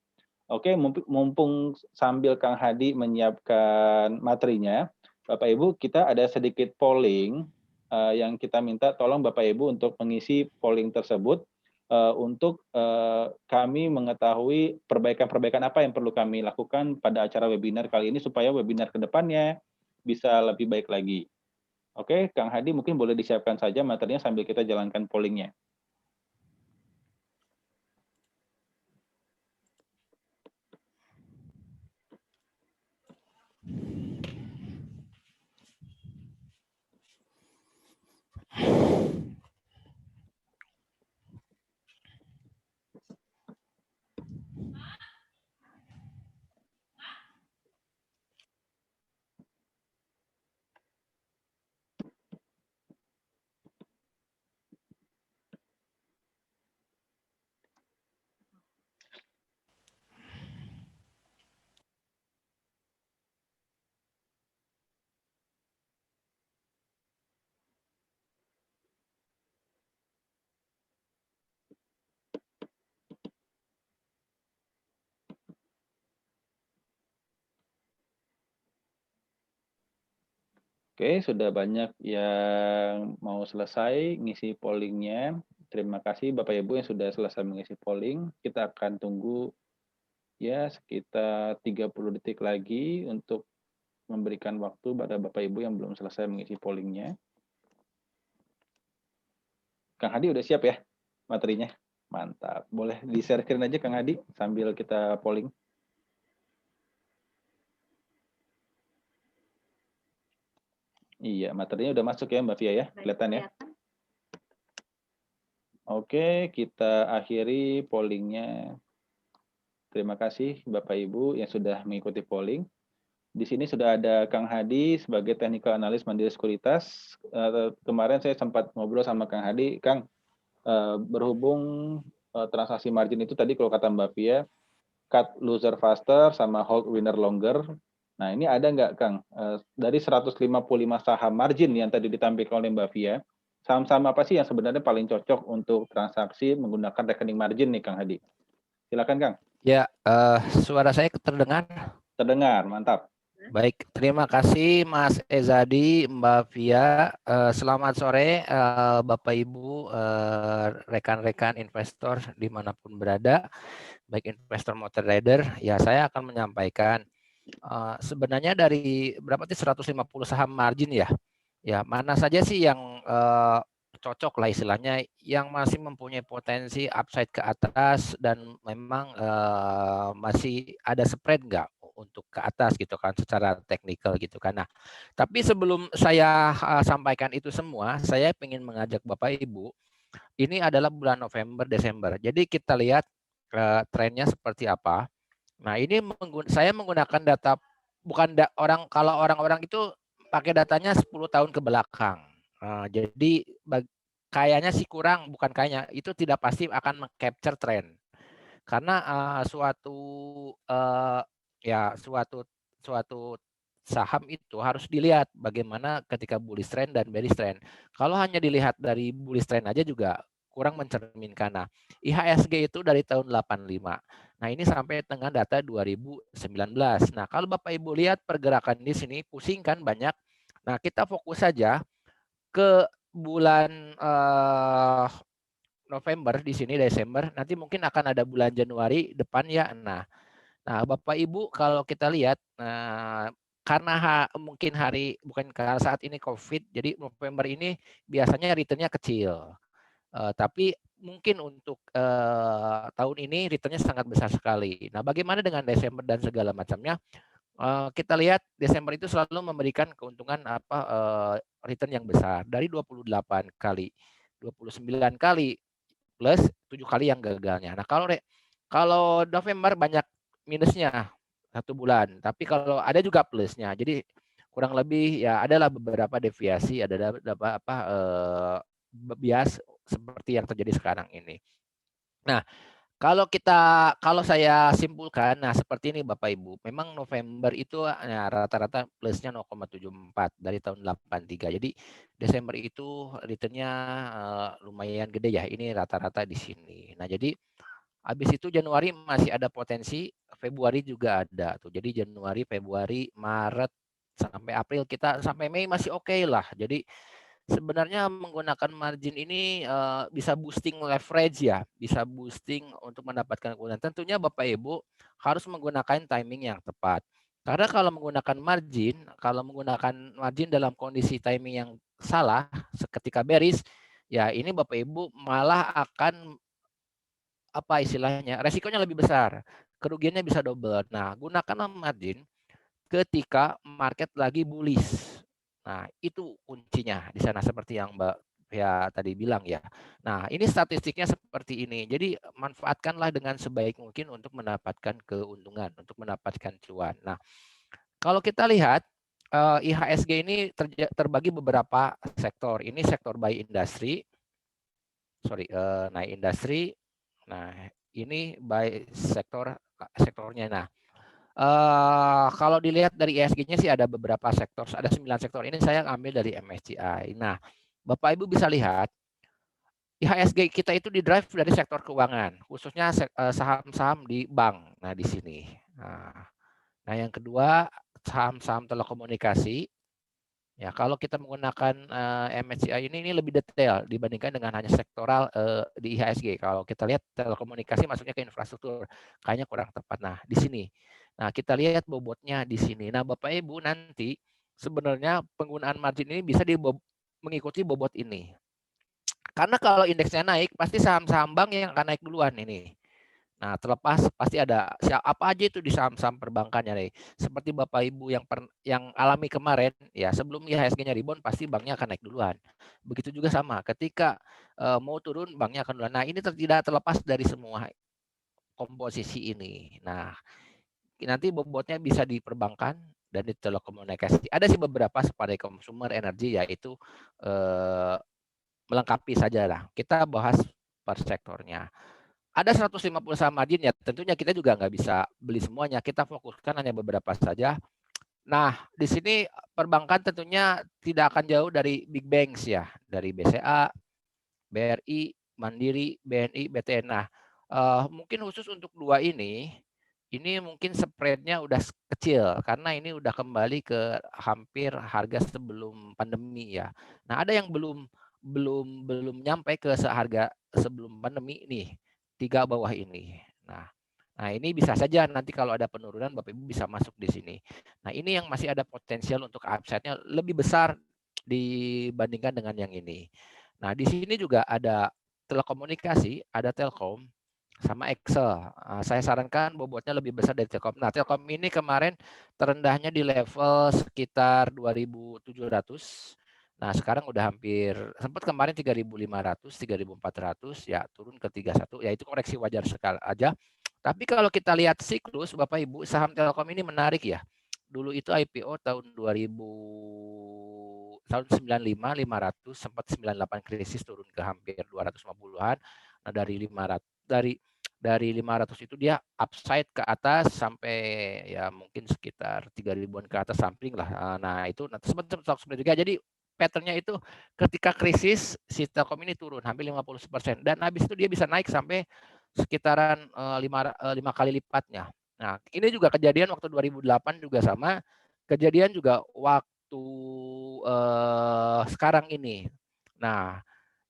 Oke, mumpung sambil Kang Hadi menyiapkan materinya, Bapak Ibu kita ada sedikit polling yang kita minta tolong Bapak Ibu untuk mengisi polling tersebut untuk kami mengetahui perbaikan-perbaikan apa yang perlu kami lakukan pada acara webinar kali ini supaya webinar ke depannya bisa lebih baik lagi. Oke, Kang Hadi mungkin boleh disiapkan saja materinya sambil kita jalankan pollingnya. Oke, sudah banyak yang mau selesai ngisi pollingnya. Terima kasih Bapak Ibu yang sudah selesai mengisi polling. Kita akan tunggu ya sekitar 30 detik lagi untuk memberikan waktu pada Bapak Ibu yang belum selesai mengisi pollingnya. Kang Hadi udah siap ya materinya? Mantap. Boleh di-share-kan aja Kang Hadi sambil kita polling. Iya, materinya udah masuk ya Mbak Fia ya? Baik, Kelihatan ya? kelihatan. Oke, kita akhiri pollingnya. Terima kasih Bapak Ibu yang sudah mengikuti polling. Di sini sudah ada Kang Hadi sebagai Technical Analyst Mandiri Sekuritas. Kemarin saya sempat ngobrol sama Kang Hadi, Kang, berhubung transaksi margin itu tadi kalau kata Mbak Fia, cut loser faster sama hold winner longer. Nah ini ada nggak Kang, dari 155 saham margin yang tadi ditampilkan oleh Mbak Fia, saham-saham apa sih yang sebenarnya paling cocok untuk transaksi menggunakan rekening margin nih Kang Hadi? Silakan Kang. Ya, suara saya terdengar? Terdengar, mantap. Baik, terima kasih Mas Ezadi, Mbak Via. Selamat sore Bapak Ibu, rekan-rekan investor dimanapun berada, baik investor maupun trader. Ya, saya akan menyampaikan sebenarnya dari berapa sih 150 saham margin ya? Ya, mana saja sih yang cocok lah istilahnya, yang masih mempunyai potensi upside ke atas dan memang masih ada spread nggak untuk ke atas gitu kan secara teknikal gitu kan. Nah, tapi sebelum saya sampaikan itu semua, saya ingin mengajak Bapak Ibu, ini adalah bulan November Desember. Jadi kita lihat trennya seperti apa. Nah, ini saya menggunakan data bukan kalau orang-orang itu pakai datanya 10 tahun ke belakang. Jadi kayaknya sih kurang, bukan kayaknya, itu tidak pasti akan meng-capture trend. Karena suatu saham itu harus dilihat bagaimana ketika bullish trend dan bearish trend. Kalau hanya dilihat dari bullish trend aja juga kurang mencerminkan. Nah, IHSG itu dari tahun 85. Nah, ini sampai dengan data 2019. Nah, kalau Bapak Ibu lihat pergerakan di sini pusing kan banyak. Nah, kita fokus saja ke bulan November di sini, Desember, nanti mungkin akan ada bulan Januari depan ya. Nah, Bapak Ibu kalau kita lihat, karena mungkin bukan karena saat ini COVID, jadi November ini biasanya returnnya kecil. Tapi mungkin untuk tahun ini returnnya sangat besar sekali. Nah, bagaimana dengan Desember dan segala macamnya? Kita lihat Desember itu selalu memberikan keuntungan return yang besar dari 28 kali, 29 kali plus 7 kali yang gagalnya. Nah, kalau November banyak minusnya 1 bulan, tapi kalau ada juga plusnya. Jadi kurang lebih ya adalah beberapa deviasi, ada beberapa bias seperti yang terjadi sekarang ini. Nah, kalau saya simpulkan, nah seperti ini Bapak Ibu, memang November itu ya, rata-rata plusnya 0,74 dari tahun 83. Jadi Desember itu returnnya lumayan gede ya, ini rata-rata di sini. Nah jadi habis itu Januari masih ada potensi, Februari juga ada tuh. Jadi Januari, Februari, Maret, sampai April kita sampai Mei masih oke lah. Jadi sebenarnya menggunakan margin ini bisa boosting leverage ya, bisa boosting untuk mendapatkan keuntungan. Tentunya Bapak Ibu harus menggunakan timing yang tepat. Karena kalau menggunakan margin dalam kondisi timing yang salah, seketika bearish, ya ini Bapak Ibu malah akan apa istilahnya, resikonya lebih besar, kerugiannya bisa double. Nah, gunakanlah margin ketika market lagi bullish. Nah, itu kuncinya di sana seperti yang Mbak ya tadi bilang ya. Nah, ini statistiknya seperti ini. Jadi manfaatkanlah dengan sebaik mungkin untuk mendapatkan keuntungan, untuk mendapatkan cuan. Nah, kalau kita lihat IHSG ini terbagi beberapa sektor. Ini sektor by industri. Industri. Nah, ini by sektornya. Nah, kalau dilihat dari ESG-nya sih ada beberapa sektor, ada 9 sektor. Ini saya ambil dari MSCI. Nah, Bapak Ibu bisa lihat IHSG kita itu di-drive dari sektor keuangan, khususnya saham-saham di bank. Nah, di sini. Nah, yang kedua saham-saham telekomunikasi. Ya, kalau kita menggunakan MSCI ini lebih detail dibandingkan dengan hanya sektoral di IHSG. Kalau kita lihat telekomunikasi masuknya ke infrastruktur, kayaknya kurang tepat. Nah, di sini. Nah, kita lihat bobotnya di sini. Nah, Bapak Ibu nanti sebenarnya penggunaan margin ini bisa mengikuti bobot ini. Karena kalau indeksnya naik, pasti saham-saham bank yang akan naik duluan ini. Nah, terlepas pasti ada apa aja itu di saham-saham perbankannya nih. Seperti Bapak Ibu yang alami kemarin, ya sebelum IHSG-nya rebound pasti banknya akan naik duluan. Begitu juga sama, ketika mau turun banknya akan duluan. Nah, ini tidak terlepas dari semua komposisi ini. Nah, nanti bobotnya bisa di perbankan dan di telekomunikasi. Ada sih beberapa seperti consumer energy, yaitu melengkapi saja lah. Kita bahas per sektornya. Ada 150 saham margin ya, tentunya kita juga nggak bisa beli semuanya. Kita fokuskan hanya beberapa saja. Nah, di sini perbankan tentunya tidak akan jauh dari big banks ya, dari BCA, BRI, Mandiri, BNI, BTN. Nah, mungkin khusus untuk dua ini mungkin spreadnya udah kecil karena ini udah kembali ke hampir harga sebelum pandemi ya. Nah, ada yang belum nyampe ke seharga sebelum pandemi nih, 3 bawah ini. Nah, ini bisa saja nanti kalau ada penurunan Bapak Ibu bisa masuk di sini. Nah, ini yang masih ada potensial untuk upside-nya lebih besar dibandingkan dengan yang ini. Nah, di sini juga ada telekomunikasi, ada Telkom sama Excel. Saya sarankan bobotnya lebih besar dari Telkom. Nah, Telkom ini kemarin terendahnya di level sekitar 2.700. Nah, sekarang udah hampir sempat kemarin 3.500, 3.400 ya turun ke 31. Ya itu koreksi wajar sekali aja. Tapi kalau kita lihat siklus Bapak Ibu, saham Telkom ini menarik ya. Dulu itu IPO tahun 95 500 sempat 98 krisis turun ke hampir 250-an. Nah, dari 500 itu dia upside ke atas sampai ya mungkin sekitar 3.000-an ke atas samping lah. Nah, itu sempat juga. Jadi patternnya itu ketika krisis si Telkom ini turun hampir 50% dan habis itu dia bisa naik sampai sekitaran 5 kali lipatnya. Nah, ini juga kejadian waktu 2008 juga sama, kejadian juga waktu sekarang ini. Nah,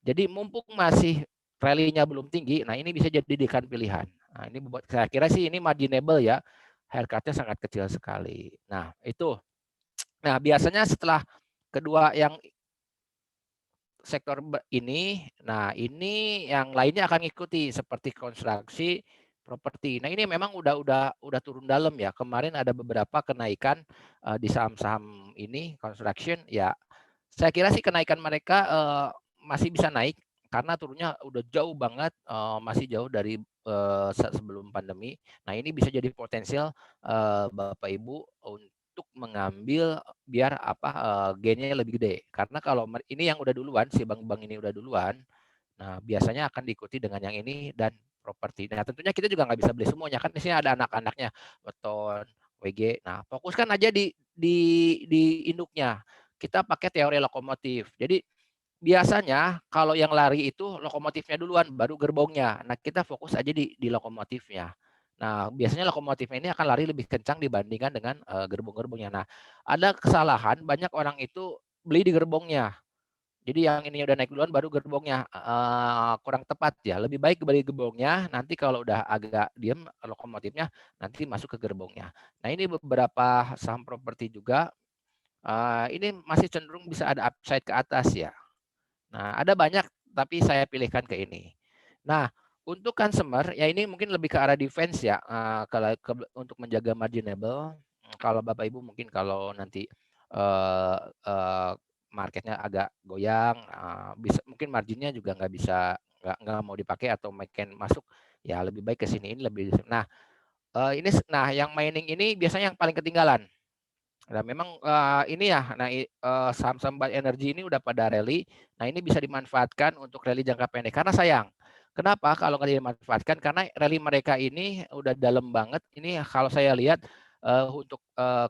jadi mumpung masih rally-nya belum tinggi, nah ini bisa jadikan pilihan. Nah, ini saya kira sih ini marginable ya, haircut-nya sangat kecil sekali. Nah, itu. Nah, biasanya setelah kedua yang sektor ini, nah ini yang lainnya akan ngikuti seperti konstruksi, properti. Nah, ini memang udah turun dalam ya. Kemarin ada beberapa kenaikan di saham-saham ini construction ya. Saya kira sih kenaikan mereka masih bisa naik karena turunnya udah jauh banget, masih jauh dari sebelum pandemi. Nah, ini bisa jadi potensial Bapak Ibu untuk mengambil biar gainnya lebih gede. Karena kalau ini yang udah duluan, si bank-bank ini udah duluan, nah biasanya akan diikuti dengan yang ini dan properti. Nah, tentunya kita juga nggak bisa beli semuanya kan di sini ada anak-anaknya, Weton, WG. Nah, fokuskan aja di induknya. Kita pakai teori lokomotif. Jadi biasanya kalau yang lari itu lokomotifnya duluan, baru gerbongnya. Nah, kita fokus aja di lokomotifnya. Nah, biasanya lokomotif ini akan lari lebih kencang dibandingkan dengan gerbong-gerbongnya. Nah, ada kesalahan banyak orang itu beli di gerbongnya. Jadi yang ini udah naik duluan baru gerbongnya kurang tepat ya. Lebih baik beli gerbongnya, nanti kalau udah agak diem lokomotifnya nanti masuk ke gerbongnya. Nah, ini beberapa saham properti juga ini masih cenderung bisa ada upside ke atas ya. Nah, ada banyak tapi saya pilihkan ke ini. Nah, untuk consumer ya ini mungkin lebih ke arah defense ya untuk menjaga marginable. Kalau Bapak Ibu mungkin kalau nanti marketnya agak goyang, bisa mungkin marginnya juga nggak mau dipakai atau makin masuk ya lebih baik ke sini ini lebih. Nah, yang mining ini biasanya yang paling ketinggalan. Nah, memang ini ya, nah saham-saham energi ini udah pada rally. Nah, ini bisa dimanfaatkan untuk rally jangka pendek. Karena sayang, kenapa kalau nggak dimanfaatkan? Karena rally mereka ini udah dalam banget. Ini kalau saya lihat untuk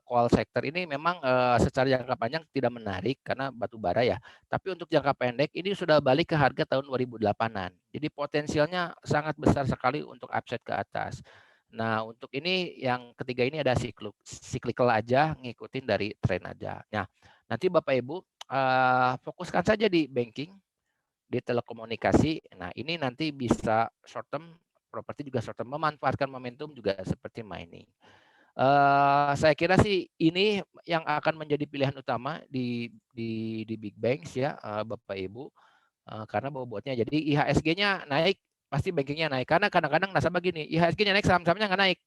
coal sector ini memang secara jangka panjang tidak menarik karena batu bara ya. Tapi untuk jangka pendek ini sudah balik ke harga tahun 2008-an. Jadi potensialnya sangat besar sekali untuk upside ke atas. Nah, untuk ini yang ketiga ini ada cyclical aja, ngikutin dari tren aja. Nah, Nanti Bapak Ibu fokuskan saja di banking, di telekomunikasi. Nah, ini nanti bisa short term, properti juga short term, memanfaatkan momentum juga seperti mining. Saya kira sih ini yang akan menjadi pilihan utama di big banks ya, Bapak Ibu, karena bobotnya jadi IHSG-nya naik, pasti bankingnya naik. Karena kadang-kadang nasabah gini, IHSG-nya naik, saham-sahamnya nggak naik.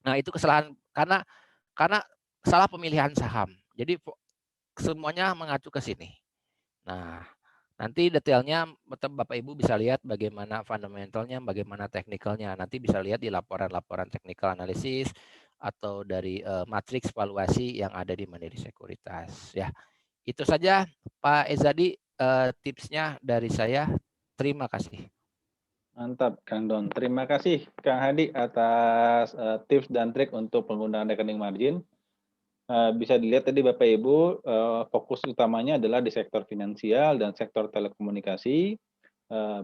Nah, itu kesalahan karena salah pemilihan saham. Jadi semuanya mengacu ke sini. Nah, nanti detailnya Bapak Ibu bisa lihat bagaimana fundamentalnya, bagaimana teknikalnya. Nanti bisa lihat di laporan-laporan technical analysis atau dari matriks valuasi yang ada di Mandiri Sekuritas. Ya, itu saja Pak Ezadi tipsnya dari saya. Terima kasih. Mantap, Kang Don. Terima kasih, Kang Hadi, atas tips dan trik untuk penggunaan rekening margin. Bisa dilihat tadi Bapak Ibu, fokus utamanya adalah di sektor finansial dan sektor telekomunikasi.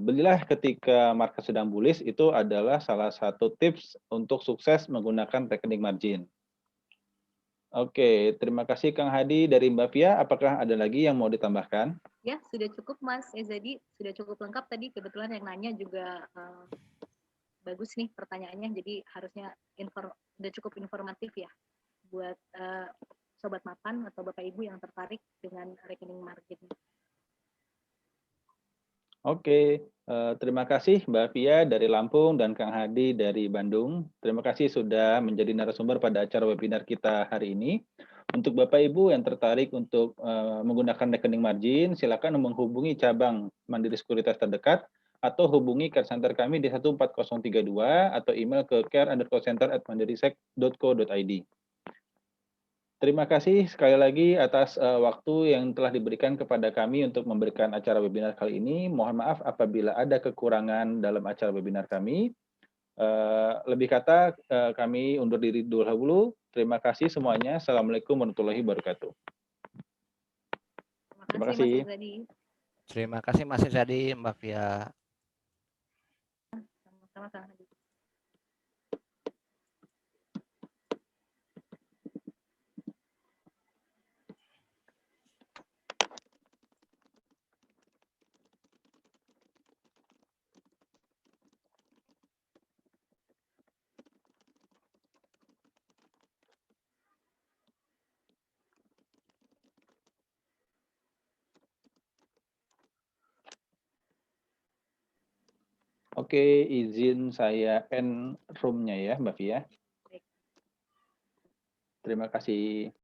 Belilah ketika market sedang bullish, itu adalah salah satu tips untuk sukses menggunakan rekening margin. Oke, terima kasih Kang Hadi. Dari Mbak Via, apakah ada lagi yang mau ditambahkan? Ya, sudah cukup Mas Ezadi, sudah cukup lengkap tadi. Kebetulan yang nanya juga bagus nih pertanyaannya, jadi harusnya udah cukup informatif ya buat Sobat Mapan atau Bapak Ibu yang tertarik dengan rekening margin. Oke, terima kasih Mbak Via dari Lampung dan Kang Hadi dari Bandung. Terima kasih sudah menjadi narasumber pada acara webinar kita hari ini. Untuk Bapak Ibu yang tertarik untuk menggunakan rekening margin, silakan menghubungi cabang Mandiri Sekuritas terdekat atau hubungi care center kami di 14032 atau email ke care_center@mandirisek.co.id. Terima kasih sekali lagi atas waktu yang telah diberikan kepada kami untuk memberikan acara webinar kali ini. Mohon maaf apabila ada kekurangan dalam acara webinar kami. Lebih kata, kami undur diri dulu. Terima kasih semuanya. Assalamualaikum warahmatullahi wabarakatuh. Terima Terima kasih Mas kasih. Ezadi. Terima kasih Mas Ezadi, Mbak Via. Sama-sama Kang Hadi. Oke, izin saya end room-nya ya, Mbak Via. Baik. Terima kasih.